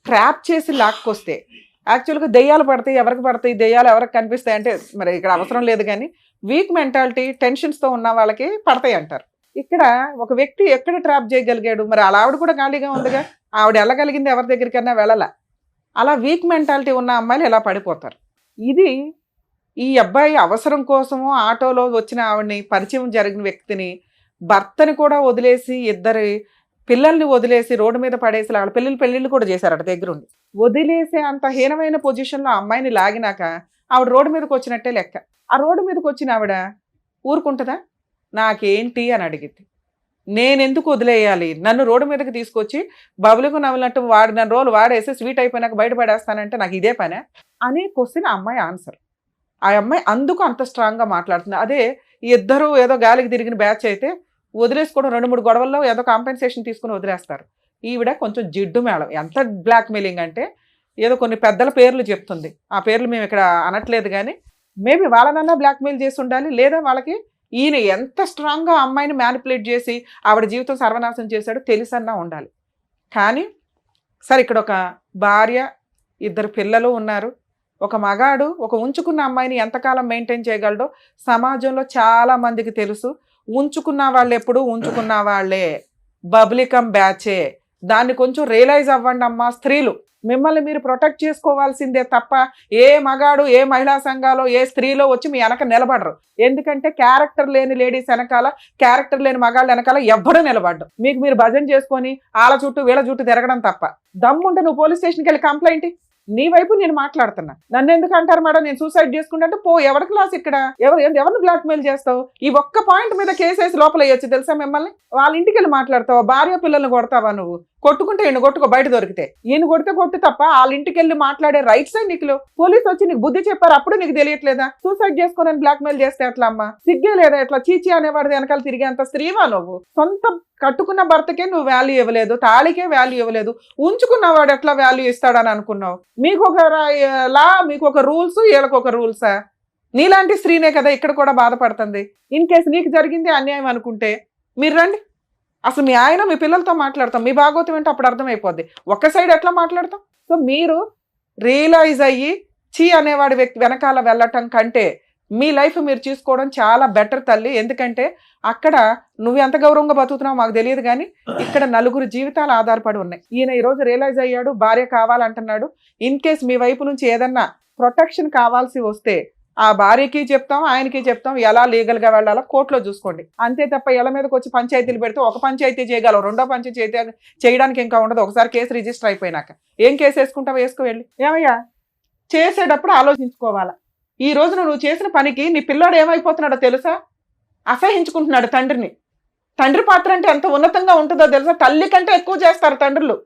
ట్రాప్ చేసి లాక్కొస్తే యాక్చువల్గా దెయ్యాలు పడతాయి. ఎవరికి పడతాయి దెయ్యాలు? ఎవరికి కనిపిస్తాయి అంటే మరి ఇక్కడ అవసరం లేదు. కానీ వీక్ మెంటాలిటీ, టెన్షన్స్తో ఉన్న వాళ్ళకి పడతాయి అంటారు. ఇక్కడ ఒక వ్యక్తి ఎక్కడ ట్రాప్ చేయగలిగాడు? మరి అలా ఆవిడ కూడా ఖాళీగా ఉందిగా, ఆవిడ వెళ్ళగలిగింది ఎవరి దగ్గరికైనా వెళ్ళాల. అలా వీక్ మెంటాలిటీ ఉన్న అమ్మాయిలు ఎలా పడిపోతారు? ఇది ఈ అబ్బాయి అవసరం కోసము ఆటోలో వచ్చిన ఆవిడని, పరిచయం జరిగిన వ్యక్తిని, భర్తని కూడా వదిలేసి 2 పిల్లల్ని వదిలేసి రోడ్డు మీద పడేసి వాళ్ళ పెళ్ళిళ్ళు కూడా చేశారట దగ్గరుండి. వదిలేసే అంత హీనమైన పొజిషన్లో అమ్మాయిని లాగినాక ఆవిడ రోడ్డు మీదకి వచ్చినట్టే లెక్క. ఆ రోడ్డు మీదకి వచ్చిన ఆవిడ ఊరుకుంటుందా? నాకేంటి అని అడిగింది. నేనెందుకు వదిలేయాలి? నన్ను రోడ్డు మీదకి తీసుకొచ్చి బబులకు నవ్వులట్టు 4 రోజులు వాడేసి స్వీట్ అయిపోయినాక బయటపడేస్తానంటే నాకు ఇదే పనే అనే క్వశ్చన్ ఆ అమ్మాయి ఆన్సర్. ఆ అమ్మాయి అందుకు అంత స్ట్రాంగ్గా మాట్లాడుతుంది. అదే ఇద్దరు ఏదో గాలికి తిరిగిన బ్యాచ్ అయితే వదిలేసుకోవడం, 2-3 గొడవల్లో ఏదో కాంపెన్సేషన్ తీసుకుని వదిలేస్తారు. ఈవిడ కొంచెం జిడ్డు మేళం. ఎంత బ్లాక్మెయిలింగ్ అంటే ఏదో కొన్ని పెద్దల పేర్లు చెప్తుంది. ఆ పేర్లు మేము ఇక్కడ అనట్లేదు కానీ మేబీ వాళ్ళనన్నా బ్లాక్మెయిల్ చేసి ఉండాలి. లేదా వాళ్ళకి ఈయన ఎంత స్ట్రాంగ్గా అమ్మాయిని మ్యానిపులేట్ చేసి ఆవిడ జీవితం సర్వనాశనం చేశాడో తెలిసన్నా ఉండాలి. కానీ సరే, ఇక్కడ ఒక భార్య, 2 పిల్లలు ఉన్నారు. ఒక మగాడు ఒక ఉంచుకున్న అమ్మాయిని ఎంతకాలం మెయింటైన్ చేయగలడో సమాజంలో చాలా మందికి తెలుసు. ఉంచుకున్న వాళ్ళు ఎప్పుడు ఉంచుకున్న వాళ్ళే, బబ్లికం బ్యాచే. దాన్ని కొంచెం రియలైజ్ అవ్వండి అమ్మా స్త్రీలు. మిమ్మల్ని మీరు ప్రొటెక్ట్ చేసుకోవాల్సిందే తప్ప ఏ మగాడు, ఏ మహిళా సంఘాలో, ఏ స్త్రీలో వచ్చి మీ వెనక నిలబడరు. ఎందుకంటే క్యారెక్టర్ లేని లేడీస్ వెనకాల, క్యారెక్టర్ లేని మగాళ్ళ వెనకాల ఎవ్వడూ నిలబడ్డు. మీకు మీరు భజన చేసుకొని వాళ్ళ చుట్టూ వీళ్ళ చుట్టూ తిరగడం తప్ప. దమ్ముంటే నువ్వు పోలీస్ స్టేషన్కి వెళ్ళి కంప్లైంట్. నీ వైపు నేను మాట్లాడుతున్నా. నన్ను ఎందుకు అంటారు మేడం నేను సూసైడ్ చేసుకుంటే? పో, ఎవరి క్లాస్ ఇక్కడ? ఎవరిని బ్లాక్మెయిల్ చేస్తావు? ఈ ఒక్క పాయింట్ మీద కేసేసి లోపల వేయచ్చు తెలుసా మిమ్మల్ని? వాళ్ళ ఇంటికి వెళ్ళి మాట్లాడతావా? భార్య పిల్లల్ని కొడతావా? నువ్వు కొట్టుకుంటే ఈయన కొట్టుకో, బయట దొరికితే. ఈయన కొడితే కొట్టు తప్ప వాళ్ళ ఇంటికి వెళ్ళి మాట్లాడే రైట్స్ నీకు పోలీసు వచ్చి నీకు బుద్ధి చెప్పారు, అప్పుడు నీకు తెలియట్లేదా? సూసైడ్ చేసుకోనని బ్లాక్మెయిల్ చేస్తే ఎట్లా అమ్మా? సిగ్గే లేదా? ఎట్లా చీచి అనేవాడు వెనకాల తిరిగేంత స్త్రీవా నువ్వు? సొంత కట్టుకున్న భర్తకే నువ్వు వాల్యూ ఇవ్వలేదు, తాళికే వాల్యూ ఇవ్వలేదు, ఉంచుకున్నవాడు ఎట్లా వాల్యూ ఇస్తాడని అనుకున్నావు? మీకు ఒక లా, మీకు ఒక రూల్స్, వీళ్ళకి ఒక రూల్సా? నీలాంటి స్త్రీనే కదా ఇక్కడ కూడా బాధపడుతుంది. ఇన్ కేసు నీకు జరిగింది అన్యాయం అనుకుంటే మీరు రండి. అసలు మీ ఆయన మీ పిల్లలతో మాట్లాడతాం, మీ భాగవతం ఏంటో అప్పుడు అర్థమైపోద్ది. ఒక్క సైడ్ ఎట్లా మాట్లాడతాం? సో మీరు రియలైజ్ అయ్యి చీ అనేవాడి వ్యక్తి వెనకాల వెళ్ళటం కంటే మీ లైఫ్ మీరు చూసుకోవడం చాలా బెటర్ తల్లి. ఎందుకంటే అక్కడ నువ్వు ఎంత గౌరవంగా బతుకుతున్నావు మాకు తెలియదు, కానీ ఇక్కడ 4 జీవితాలు ఆధారపడి ఉన్నాయి. ఈయన ఈరోజు రియలైజ్ అయ్యాడు, భార్య కావాలంటున్నాడు. ఇన్ కేస్ మీ వైపు నుంచి ఏదన్నా ప్రొటెక్షన్ కావాల్సి వస్తే ఆ భార్యకి చెప్తాం, ఆయనకి చెప్తాం, ఎలా లీగల్గా వెళ్ళాలో కోర్టులో చూసుకోండి. అంతే తప్ప ఇళ్ళ మీదకి వచ్చి పంచాయతీలు పెడితే ఒక పంచాయతీ చేయగలవు, 2వ పంచాయతీ చేయడానికి ఇంకా ఉండదు. ఒకసారి కేసు రిజిస్టర్ అయిపోయినాక ఏం కేసు వేసుకుంటావు? వేసుకో వెళ్ళి. ఏమయ్యా చేసేటప్పుడు ఆలోచించుకోవాలా? ఈ రోజున నువ్వు చేసిన పనికి నీ పిల్లాడు ఏమైపోతున్నాడో తెలుసా? అసహించుకుంటున్నాడు తండ్రిని. తండ్రి పాత్ర అంటే ఎంత ఉన్నతంగా ఉంటుందో తెలుసా? తల్లి కంటే ఎక్కువ చేస్తారు తండ్రులు,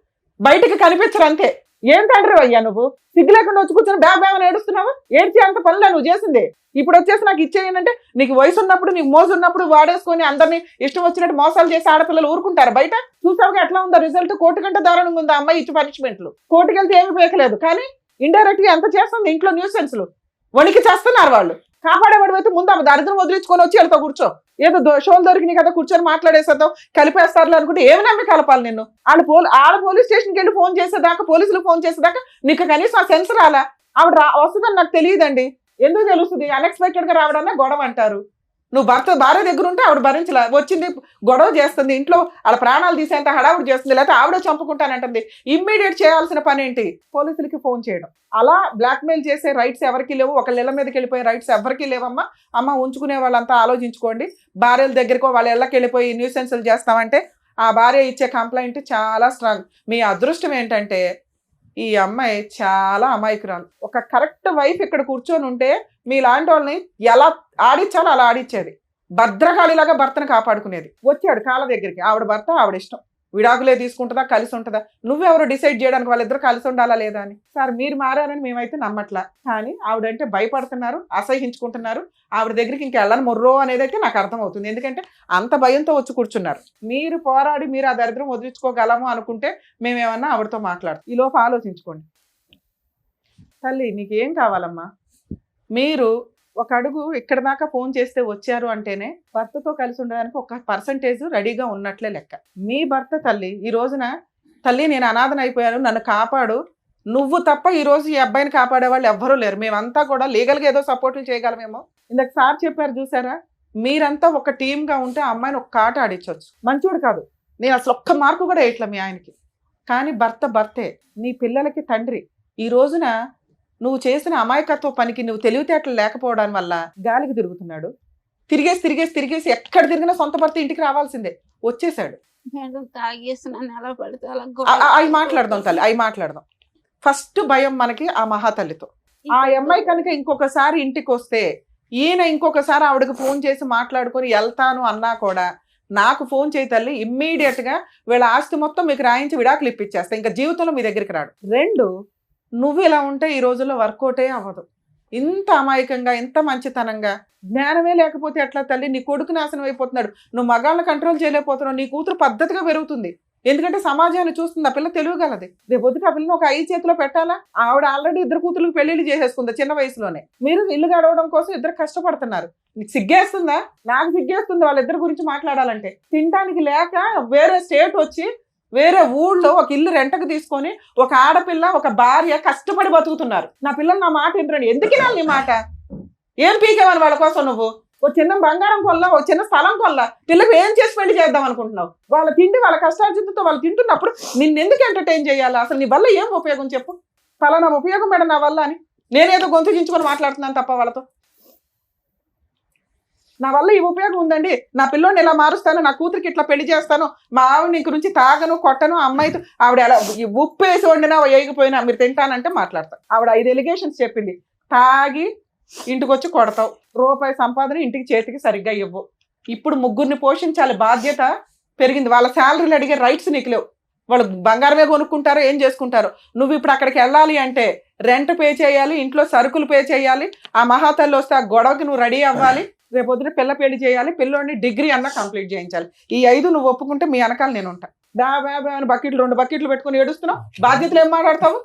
బయటికి కనిపించరు అంతే. ఏం తండ్రి అయ్యా నువ్వు? సిగ్గు లేకుండా వచ్చి కూర్చొని బ్యాబేమని ఏడుస్తున్నావు? ఏడ్చి అంత పనులే నువ్వు చేసింది. ఇప్పుడు వచ్చేసి నాకు ఇచ్చేయంటే, నీకు వయసు ఉన్నప్పుడు, నీకు మోజు ఉన్నప్పుడు వాడేసుకొని అందరినీ ఇష్టం వచ్చినట్టు మోసాలు చేసి ఆడపిల్లలు ఊరుకుంటారు బయట? చూసావుగా ఎట్లా ఉందో రిజల్ట్? కోర్టు కంటే దారుణంగా ఉంది ఆ అమ్మాయి ఇచ్చి పనిష్మెంట్లు. కోర్టుకి వెళ్తే ఏమి పేకలేదు, కానీ ఇండైరెక్ట్ గా ఎంత చేస్తుంది ఇంట్లో న్యూసెన్స్లు. వణికి చేస్తున్నారు వాళ్ళు. కాపాడేవాడు అయితే ముందు ఆమె దరిద్రం వదిలించుకొని వచ్చి వెళ్తా కూర్చో. ఏదో షోలు దొరికినాయి కదా కూర్చొని మాట్లాడేసేద్దాం, కలిపేస్తారులే అనుకుంటే ఏమి నమ్మి కలపాలి నిన్ను? ఆడ పోలీస్ స్టేషన్కి వెళ్ళి ఫోన్ చేసేదాకా, పోలీసులు ఫోన్ చేసేదాకా నీకు కనీసం ఆ సెన్స్ రాలా? ఆవిడ వస్తుందని నాకు తెలియదండి. ఎందుకు తెలుస్తుంది? అన్ఎక్స్పెక్టెడ్ గా రావడన్నా గొడవ అంటారు. నువ్వు భార్య దగ్గర ఉంటే ఆవిడ భరించలే, వచ్చింది గొడవ చేస్తుంది, ఇంట్లో వాళ్ళ ప్రాణాలు తీసేంత హడావుడి చేస్తుంది, లేకపోతే ఆవిడ చంపుకుంటానంటుంది. ఇమ్మీడియట్ చేయాల్సిన పని ఏంటి? పోలీసులకి ఫోన్ చేయడం. అలా బ్లాక్మెయిల్ చేసే రైట్స్ ఎవరికి లేవు. ఒకళ్ళ ఇళ్ల మీదకి వెళ్ళిపోయే రైట్స్ ఎవరికి లేవమ్మా. అమ్మ ఉంచుకునే వాళ్ళంతా ఆలోచించుకోండి. భార్యల దగ్గరకు వాళ్ళ ఇళ్ళకి వెళ్ళిపోయి న్యూసెన్స్లు చేస్తామంటే ఆ భార్య ఇచ్చే కంప్లైంట్ చాలా స్ట్రాంగ్. మీ అదృష్టం ఏంటంటే ఈ అమ్మాయి చాలా అమాయకురాలు. ఒక కరెక్ట్ వైఫ్ ఇక్కడ కూర్చొని ఉంటే మీలాంటి వాళ్ళని ఎలా ఆడించాలో అలా ఆడించేది. భద్రకాళిలాగా భర్తను కాపాడుకునేది. వచ్చాడు కాళ్ళ దగ్గరికి, ఆవిడ భర్త ఆవిడ ఇష్టం, విడాకులే తీసుకుంటుందా కలిసి ఉంటుందా? నువ్వెవరు డిసైడ్ చేయడానికి వాళ్ళిద్దరు కలిసి ఉండాలా లేదా అని? సార్ మీరు మారారని మేమైతే నమ్మట్లా, కానీ ఆవిడంటే భయపడుతున్నారు, అసహించుకుంటున్నారు. ఆవిడ దగ్గరికి ఇంకా వెళ్ళని మొర్రో అనేది అయితే నాకు అర్థమవుతుంది. ఎందుకంటే అంత భయంతో వచ్చి కూర్చున్నారు. మీరు పోరాడి మీరు ఆ దరిద్రం వదిలించుకోగలము అనుకుంటే మేమేమన్నా ఆవిడతో మాట్లాడతాం. ఈ లోపు ఆలోచించుకోండి. తల్లి నీకేం కావాలమ్మా? మీరు ఒక అడుగు ఇక్కడ దాకా ఫోన్ చేస్తే వచ్చారు అంటేనే భర్తతో కలిసి ఉండడానికి ఒక పర్సంటేజ్ రెడీగా ఉన్నట్లే లెక్క. మీ భర్త తల్లి ఈ రోజున, తల్లి నేను అనాథన అయిపోయాను, నన్ను కాపాడు, నువ్వు తప్ప ఈ రోజు ఈ అబ్బాయిని కాపాడే వాళ్ళు ఎవ్వరూ లేరు. మేమంతా కూడా లీగల్గా ఏదో సపోర్ట్లు చేయగలమేమో. ఇందాక సార్ చెప్పారు చూసారా, మీరంతా ఒక టీమ్గా ఉంటే ఆ అమ్మాయిని ఒక కాట ఆడించవచ్చు. మంచోడు కాదు, నేను అసలు ఒక్క మార్కు కూడా వేయట్లే మీ ఆయనకి, కానీ భర్తే, నీ పిల్లలకి తండ్రి. ఈ రోజున నువ్వు చేసిన అమాయకత్వ పనికి నువ్వు తెలివితేటలు లేకపోవడం వల్ల గాలికి తిరుగుతున్నాడు. తిరిగేసి ఎక్కడ తిరిగినా సొంత భర్త ఇంటికి రావాల్సిందే. వచ్చేసాడు. అవి మాట్లాడదాం తల్లి, అవి మాట్లాడదాం. ఫస్ట్ భయం మనకి ఆ మహాతల్లితో. ఆ అమ్మాయి కనుక ఇంకొకసారి ఇంటికి వస్తే, ఈయన ఇంకొకసారి ఆవిడకి ఫోన్ చేసి మాట్లాడుకొని వెళ్తాను అన్నా కూడా నాకు ఫోన్ చేయి తల్లి, ఇమ్మీడియట్ గా వీళ్ళ ఆస్తి మొత్తం మీకు రాయించి విడాకులు ఇప్పించేస్తా, ఇంకా జీవితంలో మీ దగ్గరికి రాడు. రెండు, నువ్వు ఇలా ఉంటే ఈ రోజుల్లో వర్కౌటే అవ్వదు. ఇంత అమాయకంగా, ఇంత మంచితనంగా, జ్ఞానమే లేకపోతే ఎట్లా తల్లి? నీ కొడుకు నాశనం అయిపోతున్నాడు, నువ్వు మగాళ్ళని కంట్రోల్ చేయలేకపోతున్నావు. నీ కూతురు పద్ధతిగా పెరుగుతుంది, ఎందుకంటే సమాజాన్ని చూస్తుంది. ఆ పిల్ల తెలియగలది. రేపొద్దుట ఆ పిల్లని ఒక 5 చేతిలో పెట్టాలా? ఆవిడ ఆల్రెడీ 2 కూతుర్లకు పెళ్లిళ్ళు చేసేసుకుంది చిన్న వయసులోనే. మీరు ఇల్లు గడవడం కోసం 2 కష్టపడుతున్నారు. నీకు సిగ్గేస్తుందా? నాకు సిగ్గేస్తుంది వాళ్ళిద్దరి గురించి మాట్లాడాలంటే. తినడానికి లేక వేరే స్టేట్ వచ్చి వేరే ఊళ్ళో ఒక ఇల్లు రెంటకు తీసుకొని ఒక ఆడపిల్ల ఒక భార్య కష్టపడి బతుకుతున్నారు. నా పిల్లలు నా మాట ఏంటండి? ఎందుకు వినాలి నీ మాట? ఏం పీకేమని వాళ్ళ కోసం? నువ్వు ఒక చిన్న బంగారం కొల్ల, ఒక చిన్న స్థలం కొల్ల, పిల్లకు ఏం చేసి పెళ్లి చేద్దాం అనుకుంటున్నావు? వాళ్ళ తిండి వాళ్ళ కష్టార్జితంతో వాళ్ళు తింటున్నప్పుడు నిన్నెందుకు ఎంటర్టైన్ చేయాలి? అసలు నీ వల్ల ఏం ఉపయోగం చెప్పు? ఫలానా ఉపయోగం మేడం నా వల్ల అని నేనేదో గొంతు గించుకొని మాట్లాడుతున్నాను తప్ప వాళ్ళతో. నా వల్ల ఈ ఉపయోగం ఉందండి, నా పిల్లోని ఇలా మారుస్తాను, నా కూతురికి ఇట్లా పెళ్లి చేస్తాను, మా ఆవిడ ఇంక నుంచి తాగను కొట్టను, అమ్మాయితో ఆవిడ ఎలా ఉప్పు వేసి వండినా వేయకపోయినా మీరు తింటానంటే మాట్లాడతాను. ఆవిడ 5 ఎలిగేషన్స్ చెప్పింది. తాగి ఇంటికి వచ్చి కొడతావు, రూపాయి సంపాదన ఇంటికి చేతికి సరిగ్గా ఇవ్వు, ఇప్పుడు ముగ్గురిని పోషించాలి బాధ్యత పెరిగింది, వాళ్ళ శాలరీలు అడిగే రైట్స్ నీకు లేవు, వాళ్ళు బంగారమే కొనుక్కుంటారో ఏం చేసుకుంటారో. నువ్వు ఇప్పుడు అక్కడికి వెళ్ళాలి అంటే రెంట్ పే చేయాలి, ఇంట్లో సరుకులు పే చేయాలి, ఆ మహాతల్లి వస్తే ఆ గొడవకి నువ్వు రెడీ అవ్వాలి, రేపొద్దున పిల్ల పెళ్లి చేయాలి, పిల్లోని డిగ్రీ అన్నా కంప్లీట్ చేయించాలి. ఈ 5 నువ్వు ఒప్పుకుంటే మీ వెనకాల నేను ఉంటా. బాబా అని బకెట్లు 2 బకెట్లు పెట్టుకుని ఏడుస్తున్నావు, బాధ్యతలు ఏం మాట్లాడతావు?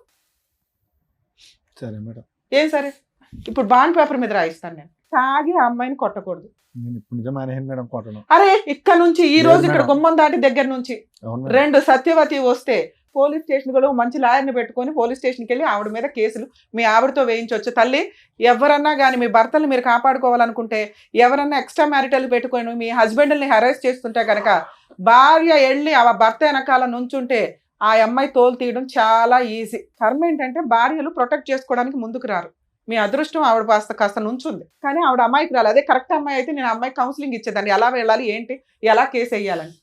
సరే మేడం. ఏం సరే? ఇప్పుడు బాండ్ పేపర్ మీద రాయిస్తాను నేను. తాగి ఆ అమ్మాయిని కొట్టకూడదు. అరే ఇక్కడ నుంచి ఈ రోజు ఇక్కడ గుమ్మం దాటి దగ్గర నుంచి 2 సత్యవతి వస్తే పోలీస్ స్టేషన్ కూడా మంచి లాయర్ని పెట్టుకొని పోలీస్ స్టేషన్కి వెళ్ళి ఆవిడ మీద కేసులు మీ ఆవిడతో వేయించవచ్చు. తల్లి ఎవరన్నా కానీ మీ భర్తలు మీరు కాపాడుకోవాలనుకుంటే, ఎవరన్నా ఎక్స్ట్రా మ్యారిటల్ పెట్టుకొని మీ హస్బెండ్ని హెరాస్ చేస్తుంటే కనుక భార్య వెళ్ళి ఆ భర్త వెనకాల నుంచుంటే ఆ అమ్మాయి తోలు తీయడం చాలా ఈజీ. కర్మ ఏంటంటే భార్యలు ప్రొటెక్ట్ చేసుకోవడానికి ముందుకు రారు. మీ అదృష్టం ఆవిడ కాస్త నుంచుంది, కానీ ఆవిడ అమ్మాయికి రాలి. అదే కరెక్ట్ అమ్మాయి అయితే నేను అమ్మాయికి కౌన్సిలింగ్ ఇచ్చేదాన్ని, ఎలా వెళ్ళాలి ఏంటి, ఎలా కేసు వేయాలని.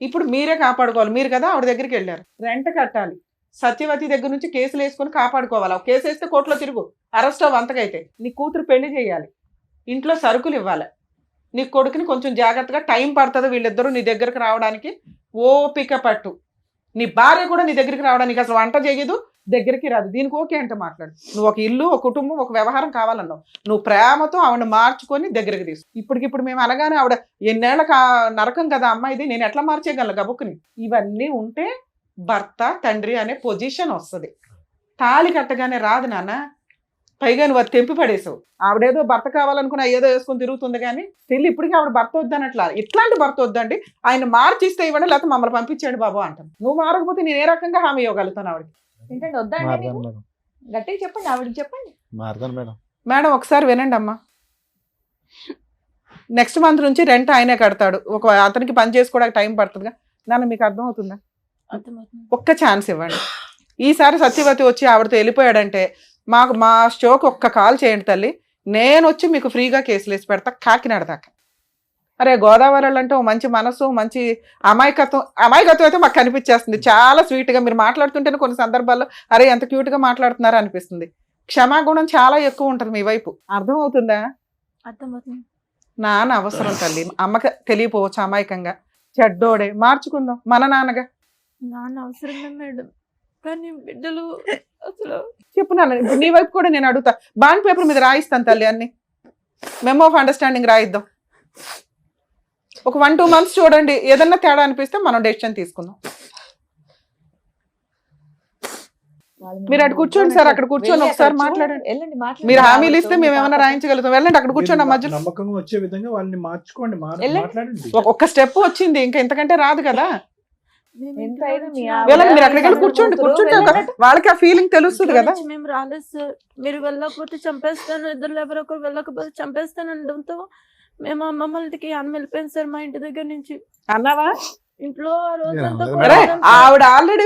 ఇప్పుడు మీరే కాపాడుకోవాలి. మీరు కదా ఆవిడ దగ్గరికి వెళ్ళారు, రెంట్ కట్టాలి, సత్యవతి దగ్గర నుంచి కేసులు వేసుకొని కాపాడుకోవాలి. కేసు వేస్తే కోర్టులో తిరుగు, అరెస్ట్ అవ్వ. అంతకైతే నీ కూతురు పెళ్లి చేయాలి, ఇంట్లో సరుకులు ఇవ్వాలి, నీ కొడుకుని కొంచెం జాగ్రత్తగా, టైం పడుతుంది వీళ్ళిద్దరూ నీ దగ్గరకు రావడానికి, ఓపిక పట్టు. నీ భార్య కూడా నీ దగ్గరికి రావడానికి అసలు వంట చేయదు, దగ్గరికి రాదు, దీనికి ఓకే అంటే మాట్లాడు. నువ్వు ఒక ఇల్లు, ఒక కుటుంబం, ఒక వ్యవహారం కావాలన్నావు, నువ్వు ప్రేమతో ఆవిడ మార్చుకొని దగ్గరికి తీసు. ఇప్పటికిప్పుడు మేము అనగానే ఆవిడ ఎన్నేళ్ళ నరకం కదా అమ్మాయిది, నేను ఎట్లా మార్చేయగలను గబుక్కుని. ఇవన్నీ ఉంటే భర్త తండ్రి అనే పొజిషన్ వస్తుంది. తాళి కట్టగానే రాదు నాన్న. పైగా నువ్వు అది తెంపి పడేసావు. ఆవిడేదో భర్త కావాలనుకున్నా ఏదో వేసుకొని తిరుగుతుంది కానీ తెల్లి ఇప్పటికీ ఆవిడ భర్త వద్దనట్లా. ఇట్లాంటి భర్త వద్దండి, ఆయన మార్చిస్తే ఇవ్వండి, లేకపోతే మమ్మల్ని పంపించండి బాబు అంటాను. నువ్వు మారకపోతే నేను ఏ రకంగా హామీ ఇవ్వగలుగుతాను ఆవిడకి? ఏంటంటే వద్దండి గట్టిగా చెప్పండి, ఆవిడకి చెప్పండి. మేడం ఒకసారి వినండి అమ్మా. నెక్స్ట్ మంత్ నుంచి రెంట్ ఆయనే కడతాడు, ఒక అతనికి పని చేసుకోవడానికి టైం పడుతుందిగా. నాన్న మీకు అర్థం అవుతుందా? ఒక్క ఛాన్స్ ఇవ్వండి. ఈసారి సత్యవతి వచ్చి ఆవిడతో వెళ్ళిపోయాడంటే మా షోకి ఒక్క కాల్ చేయండి తల్లి, నేను వచ్చి మీకు ఫ్రీగా కేసులు వేసి పెడతా కాకినాడ దాకా. అరే గోదావరి అంటే ఓ మంచి మనసు, మంచి అమాయకత్వం అయితే మాకు కనిపించేస్తుంది. చాలా స్వీట్గా మీరు మాట్లాడుతుంటేనే కొన్ని సందర్భాల్లో అరే ఎంత క్యూట్గా మాట్లాడుతున్నారో అనిపిస్తుంది. క్షమాగుణం చాలా ఎక్కువ ఉంటుంది మీ వైపు. అర్థం అవుతుందా? అర్థమవుతుంది. నాన్న అవసరం తల్లి, అమ్మకి తెలియపోవచ్చు అమాయకంగా. చెడ్డోడే, మార్చుకుందాం మన నాన్నగా. నాన్న అవసరమే మేడం, కానీ బిడ్డలు అసలు చెప్పు నాన్న. నీ వైపు కూడా నేను అడుగుతా, బాండ్ పేపర్ మీద రాయిస్తాను తల్లి, అన్ని మెమో ఆఫ్ అండర్స్టాండింగ్ రాయిద్దాం. ఒక 1-2 months చూడండి, ఏదన్నా తేడా అనిపిస్తే మనం డెసిషన్ తీసుకుందాం. మీరు అటు కూర్చోండి సార్, అక్కడ కూర్చొని ఒకసారి మాట్లాడండి. మీరు హామీలు ఇస్తే మేము ఏమైనా రాయించగలుగుతాం. వెళ్ళండి అక్కడ కూర్చోండి, మధ్య నమ్మకంగా వచ్చే విధంగా వాళ్ళని మార్చుకోండి, మాట్లాడండి. ఒక్క స్టెప్ వచ్చింది, ఇంకా ఇంతకంటే రాదు కదా. వెళ్ళండి మీరు అక్కడికి వెళ్ళి కూర్చోండి, కూర్చుంటే వాళ్ళకి ఆ ఫీలింగ్ తెలుస్తుంది కదా. మేము రాలేదు సార్, మీరు వెళ్ళకపోతే చంపేస్తాను, ఇద్దరు ఎవరో ఒకరు వెళ్ళకపోతే చంపేస్తాను అనడంతో మేము అమ్మమ్మకి అన్న వెళ్ళిపోయింది సార్ మా ఇంటి దగ్గర నుంచి. అన్నావా? ఇంట్లో ఆ రోజంతా ఆవిడ ఆల్రెడీ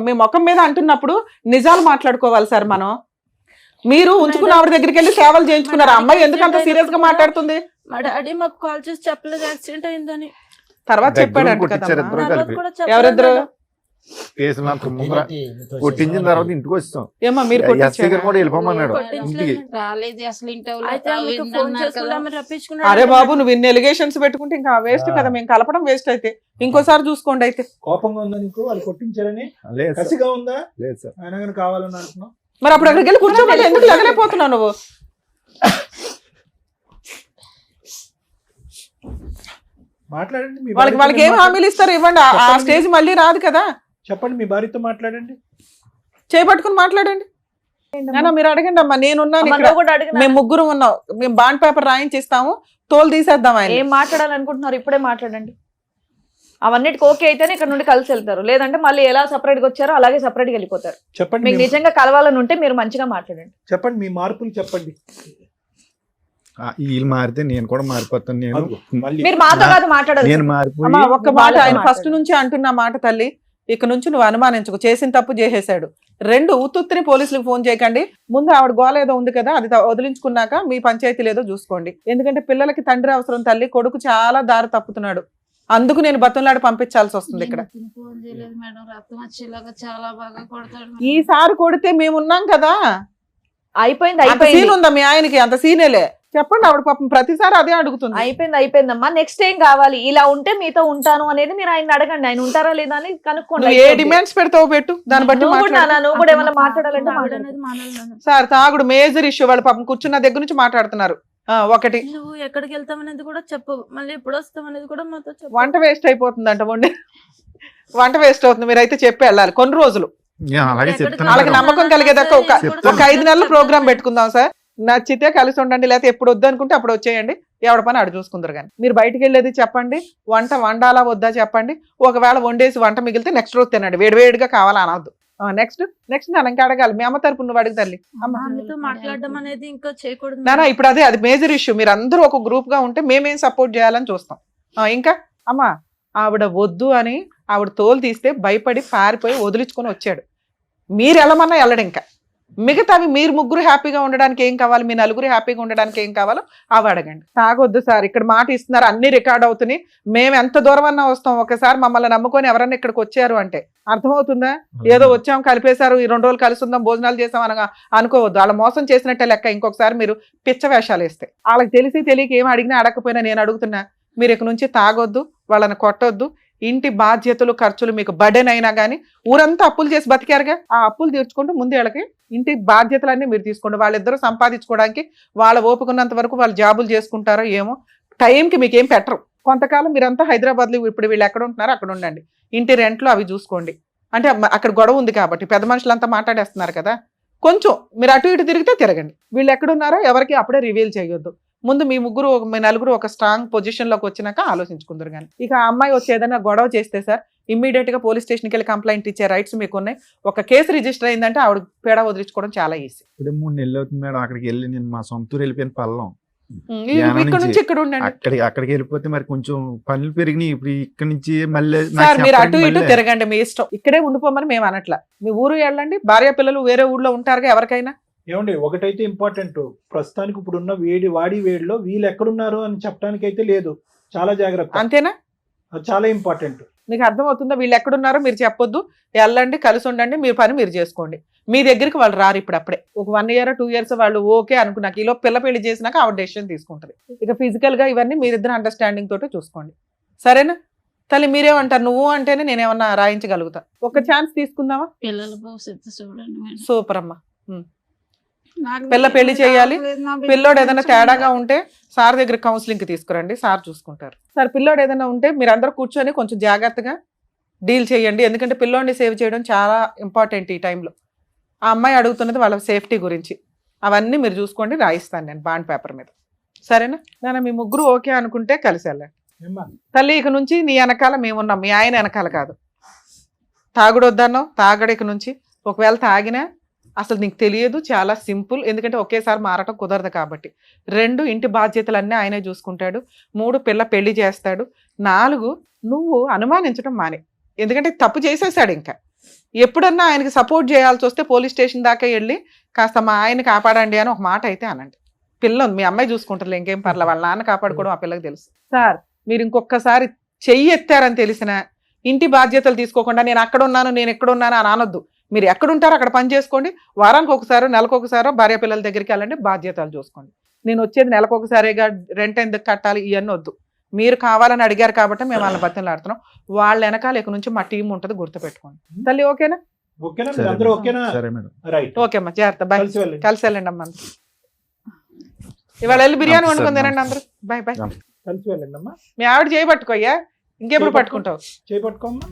మీ ముఖం మీద అంటున్నప్పుడు నిజాలు మాట్లాడుకోవాలి సార్ మనం. మీరు ఉంచుకున్న ఆవిడ దగ్గరికి వెళ్ళి సేవలు చేయించుకున్నారు. అమ్మాయి ఎందుకు అంత సీరియస్ గా మాట్లాడుతుంది? మా డాడీ మాకు కాల్ చేసి చెప్పలేదు యాక్సిడెంట్ అయిందని. తర్వాత చెప్పాడు కదా. ఎవరిద్దరు కొట్టించిన తర్వాత ఇంటికి వస్తాం. ఏమో మీరు కూడా వెళ్ళిపోమన్నాడు ఇంటికి. అరే బాబు నువ్వు ఇన్ని ఎలిగేషన్స్ పెట్టుకుంటే ఇంకా వేస్ట్ కదా, మేము కలపడం వేస్ట్. అయితే ఇంకోసారి చూసుకోండి. అయితే కోపంగా ఉందా నీకు వాళ్ళు కొట్టించారని? కసిగా ఉందా? లేదు సార్, ఆయన కావాలని అంటున్నావు. మరి అప్పుడు అక్కడికి వెళ్ళి కూర్చోమని ఎందుకు లగలేకపోతున్నావు నువ్వు? మాట్లాడండి. వాళ్ళకి ఏం హామీలు ఇస్తారు ఇవ్వండి. ఆ స్టేజ్ మళ్ళీ రాదు కదా. చెప్పండి, మీ భార్యతో మాట్లాడండి, చేపట్టుకుని మాట్లాడండి. మీరు అడగండి అమ్మా, నేనున్నాను, మేము ముగ్గురు ఉన్నాం, మేము బాండ్ పేపర్ రాయించి ఇస్తాము, తోలు తీసేద్దాం. ఆయన ఏం మాట్లాడాలనుకుంటున్నారు ఇప్పుడే మాట్లాడండి. అవన్నిటికి ఓకే అయితేనే ఇక్కడ నుండి కలిసి వెళ్తారు, లేదంటే మళ్ళీ ఎలా సపరేట్ గా వచ్చారో అలాగే సపరేట్ గా వెళ్ళిపోతారు. చెప్పండి, మీకు నిజంగా కలవాలని ఉంటే మీరు మంచిగా మాట్లాడండి. చెప్పండి మీ మార్పులు చెప్పండి. వీళ్ళు మారితే నేను కూడా మారిపోతాను. మీరు మాతో కాదు మాట్లాడాలి. నేను అమ్మా ఒక్క మాట, ఆయన ఫస్ట్ నుంచి అంటున్న మాట తల్లి, ఇక నుంచి నువ్వు అనుమానించుకో, చేసిన తప్పు చేసేసాడు. 2 ఉత్తుత్తిని పోలీసులకు ఫోన్ చేయకండి. ముందు ఆవిడ గోల ఏదో ఉంది కదా, అది వదిలించుకున్నాక మీ పంచాయతీ లేదో చూసుకోండి. ఎందుకంటే పిల్లలకి తండ్రి అవసరం తల్లి, కొడుకు చాలా దారి తప్పుతున్నాడు. అందుకు నేను బతంలాడి పంపించాల్సి వస్తుంది ఇక్కడ. ఈసారి కొడితే మేమున్నాం కదా. అయిపోయింది సీన్ ఉందా మీ ఆయనకి? అంత సీనేలే. చెప్పండి, ఆవిడ పాపం ప్రతిసారి అదే అడుగుతుంది. అయిపోయిందమ్మా, నెక్స్ట్ ఏం కావాలి? ఇలా ఉంటే మీతో ఉంటాను అనేది మీరు ఆయన అడగండి, ఆయన ఉంటారా లేదా అని కనుక్కోండి. ఏ డిమాండ్స్ పెడతావు పెట్టు, దాన్ని బట్టి నువ్వు కూడా ఏమైనా మాట్లాడాలంటే సార్ తాగుడు మేజర్ ఇష్యూ. వాళ్ళు పాపం కూర్చున్న దగ్గర నుంచి మాట్లాడుతున్నారు. ఒకటి నువ్వు ఎక్కడికి వెళ్తామనేది కూడా చెప్పు, మళ్ళీ ఎప్పుడు వస్తాం అనేది కూడా మాతో చెప్పు. వంట వేస్ట్ అయిపోతుందంట, వంట వేస్ట్ అవుతుంది. మీరైతే చెప్పి వెళ్ళాలి కొన్ని రోజులు. వాళ్ళకి నమ్మకం కలిగేదాకా ఒక 5 నెలల ప్రోగ్రామ్ పెట్టుకుందాం సార్. నచ్చితే కలిసి ఉండండి, లేకపోతే ఎప్పుడు వద్దు అనుకుంటే అప్పుడు వచ్చేయండి. ఎవడ పని అడు చూసుకుందరు. కానీ మీరు బయటికి వెళ్ళేది చెప్పండి, వంట వండాలా వద్దా చెప్పండి. ఒకవేళ వండేసి వంట మిగిలితే నెక్స్ట్ రోజు తినండి, వేడివేడిగా కావాలా అనవద్దు. నెక్స్ట్ నేను ఇంకా అడగాలి, మీ అమ్మ తరపు నువ్వు అడుగు తల్లి. మాట్లాడడం అనేది ఇంకా చేయకూడదు నానా. ఇప్పుడు అది మేజర్ ఇష్యూ. మీరు అందరూ ఒక గ్రూప్ గా ఉంటే మేమేం సపోర్ట్ చేయాలని చూస్తాం. ఇంకా అమ్మా ఆవిడ వద్దు అని ఆవిడ తోలు తీస్తే భయపడి పారిపోయి వదిలించుకొని వచ్చాడు. మీరు వెళ్ళమన్నా వెళ్ళడు. ఇంకా మిగతావి మీరు ముగ్గురు హ్యాపీగా ఉండడానికి ఏం కావాలి, మీ నలుగురు హ్యాపీగా ఉండడానికి ఏం కావాలో అవి అడగండి. తాగొద్దు సార్, ఇక్కడ మాట ఇస్తున్నారు, అన్ని రికార్డ్ అవుతున్నాయి, మేము ఎంత దూరం అన్నా వస్తాం, ఒకసారి మమ్మల్ని నమ్ముకొని ఎవరన్నా ఇక్కడికి వచ్చారు అంటే అర్థమవుతుందా? ఏదో వచ్చాం కలిపేశారు, ఈ 2 రోజులు కలిసి ఉందాం భోజనాలు చేసాం అనగా అనుకోవద్దు. వాళ్ళ మోసం చేసినట్టే లెక్క. ఇంకొకసారి మీరు పిచ్చ వేషాలు వేస్తే వాళ్ళకి తెలిసి తెలియక ఏం అడిగినా అడగకపోయినా నేను అడుగుతున్నా, మీరు ఇక నుంచి తాగొద్దు, వాళ్ళని కొట్టొద్దు. ఇంటి బాధ్యతలు ఖర్చులు మీకు బర్డెన్ అయినా కానీ ఊరంతా అప్పులు చేసి బతికారుగా, ఆ అప్పులు తీర్చుకుంటూ ముందు వీళ్ళకి ఇంటి బాధ్యతలన్నీ మీరు తీసుకోండి. వాళ్ళిద్దరూ సంపాదించుకోవడానికి వాళ్ళ ఓపుకున్నంత వరకు వాళ్ళు జాబులు చేసుకుంటారో ఏమో, టైంకి మీకు ఏం పెట్టరు. కొంతకాలం మీరంతా హైదరాబాద్లో, ఇప్పుడు వీళ్ళు ఎక్కడ ఉంటున్నారో అక్కడ ఉండండి, ఇంటి రెంట్లు అవి చూసుకోండి. అంటే అక్కడ గొడవ ఉంది కాబట్టి పెద్ద మనుషులంతా మాట్లాడేస్తున్నారు కదా, కొంచెం మీరు అటు ఇటు తిరిగితే తిరగండి. వీళ్ళు ఎక్కడున్నారో ఎవరికి అప్పుడే రివీల్ చేయొద్దు. ముందు మీ నలుగురు ఒక స్ట్రాంగ్ పొజిషన్ లోకి వచ్చినాక ఆలోచించుకుందరు. కానీ ఇక ఆ అమ్మాయి వచ్చి ఏదైనా గొడవ చేస్తే సార్ ఇమ్మీడియట్ గా పోలీస్ స్టేషన్కి వెళ్ళి కంప్లైంట్ ఇచ్చే రైట్స్ మీకు ఉన్నాయి. ఒక కేసు రిజిస్టర్ అయిందంటే ఆవిడ పేడ వదిలించుకోవడం చాలా ఈజీ. ఇప్పుడు 3 నెలలు అవుతుంది మేడం అక్కడికి వెళ్ళి, నేను మా సొంతూరు వెళ్ళిపోయిన పల్లం, ఇక్కడ నుంచి ఇక్కడ ఉండండి. అక్కడికి వెళ్ళిపోతే మరి కొంచెం పనులు పెరిగినాయి. ఇప్పుడు ఇక్కడ నుంచి మళ్ళీ సార్ మీరు అటు ఇటు తిరగండి, మీ ఇష్టం. ఇక్కడే ఉండిపోమని మేము అనట్లా, మీ ఊరు వెళ్ళండి. భార్య పిల్లలు వేరే ఊళ్ళో ఉంటారుగా ఎవరికైనా. ఏమండి ఒకటైతే ఇంపార్టెంట్, ప్రస్తుతానికి ఇప్పుడున్న వేడిలో వీళ్ళు ఎక్కడున్నారు అని చెప్పడానికి అయితే లేదు, చాలా జాగ్రత్త. అంతేనా? అది చాలా ఇంపార్టెంట్. మీకు అర్థమవుతుందా? వీళ్ళు ఎక్కడున్నారో మీరు చెప్పొద్దు, వెళ్ళండి, కలిసి ఉండండి, మీరు పని మీరు చేసుకోండి. మీ దగ్గరికి వాళ్ళు రారు ఇప్పుడు. అప్పుడే ఒక 1 year 2 years వాళ్ళు ఓకే అనుకున్నాక ఈలో పిల్ల పెళ్లి చేసినాక ఆవిడ డెసిషన్ తీసుకుంటుంది. ఇక ఫిజికల్ గా ఇవన్నీ మీరిద్దరు అండర్స్టాండింగ్ తోటి చూసుకోండి, సరేనా? తల్లి మీరేమంటారు? నువ్వు అంటేనే నేనేమన్నా రాయించగలుగుతా. ఒక ఛాన్స్ తీసుకుందామా? పిల్లల భవిష్యత్తు చూడండి మేడం. సూపర్ అమ్మా. పిల్ల పెళ్లి చేయాలి. పిల్లోడు ఏదైనా తేడాగా ఉంటే సార్ దగ్గర కౌన్సిలింగ్ కి తీసుకురండి, సార్ చూసుకుంటారు. సార్ పిల్లోడు ఏదైనా ఉంటే మీరందరూ కూర్చొని కొంచెం జాగ్రత్తగా డీల్ చేయండి, ఎందుకంటే పిల్లోడిని సేవ్ చేయడం చాలా ఇంపార్టెంట్ ఈ టైంలో. ఆ అమ్మాయి అడుగుతున్నది వాళ్ళ సేఫ్టీ గురించి, అవన్నీ మీరు చూసుకోండి, రాయిస్తాను నేను బాండ్ పేపర్ మీద, సరేనా? నేను మీ ముగ్గురు ఓకే అనుకుంటే కలిసి వెళ్ళండి. తల్లి ఇక నుంచి నీ వెనకాల మేమున్నాం, మీ ఆయన వెనకాల కాదు. తాగుడు వద్దన్నావు, తాగడు ఇక నుంచి. ఒకవేళ తాగినా అసలు నీకు తెలియదు, చాలా సింపుల్. ఎందుకంటే ఒకేసారి మారటం కుదరదు కాబట్టి. 2 ఇంటి బాధ్యతలన్నీ ఆయనే చూసుకుంటాడు. 3 పిల్ల పెళ్లి చేస్తాడు. 4 నువ్వు అనుమానించడం మానే, ఎందుకంటే తప్పు చేసేసాడు. ఇంకా ఎప్పుడన్నా ఆయనకి సపోర్ట్ చేయాల్సి వస్తే పోలీస్ స్టేషన్ దాకా వెళ్ళి కాస్త మా ఆయన్ని కాపాడండి అని ఒక మాట అయితే అనండి. పిల్ల ఉంది, మీ అమ్మాయి చూసుకుంటారు, ఇంకేం పర్లేదు, వాళ్ళ నాన్న కాపాడుకోవడం ఆ పిల్లకి తెలుసు. సార్ మీరు ఇంకొకసారి చెయ్యి ఎత్తారని తెలిసిన ఇంటి బాధ్యతలు తీసుకోకుండా నేను అక్కడ ఉన్నాను, నేను ఎక్కడ ఉన్నాను అని అనొద్దు. మీరు ఎక్కడుంటారో అక్కడ పని చేసుకోండి. వారానికి ఒకసారో నెలకు ఒకసారో భార్య పిల్లల దగ్గరికి వెళ్ళండి, బాధ్యతలు చూసుకోండి. నేను వచ్చేది నెలకు ఒకసారిగా, రెంట్ ఎందుకు కట్టాలి ఇవన్నీ వద్దు. మీరు కావాలని అడిగారు కాబట్టి మేము వాళ్ళని బతిలాడుతున్నాం. వాళ్ళ వెనకాల ఇక నుంచి మా టీం ఉంటుంది, గుర్తుపెట్టుకోండి. తల్లి ఓకేనా? ఓకే అమ్మా, జాగ్రత్త, బాయ్. కలిసి వెళ్ళండి అమ్మా. ఇవాళ వెళ్ళి బిర్యానీ వండుకొని తినండి అందరూ. Bye bye. కలిసి వెళ్ళండి అమ్మా. మీ ఆవిడ చేయి పట్టుకోయ్యా, ఇంకెప్పుడు పట్టుకుంటావు? చేయి పట్టుకోమ్మా,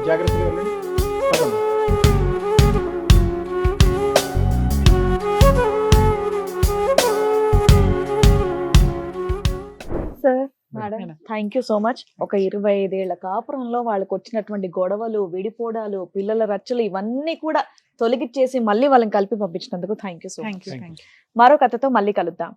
జాగ్రత్తగా వెళ్ళండి. Sir madam thank you so much. ఒక 25 ఏళ్ల కాపురంలో వాళ్ళకి వచ్చినటువంటి గొడవలు, విడిపోవడాలు, పిల్లల రచ్చలు ఇవన్నీ కూడా తొలగిచ్చేసి మళ్ళీ వాళ్ళని కలిపి పంపించినందుకు థ్యాంక్ యూ సో మచ్. మరో కథతో మళ్ళీ కలుద్దాం.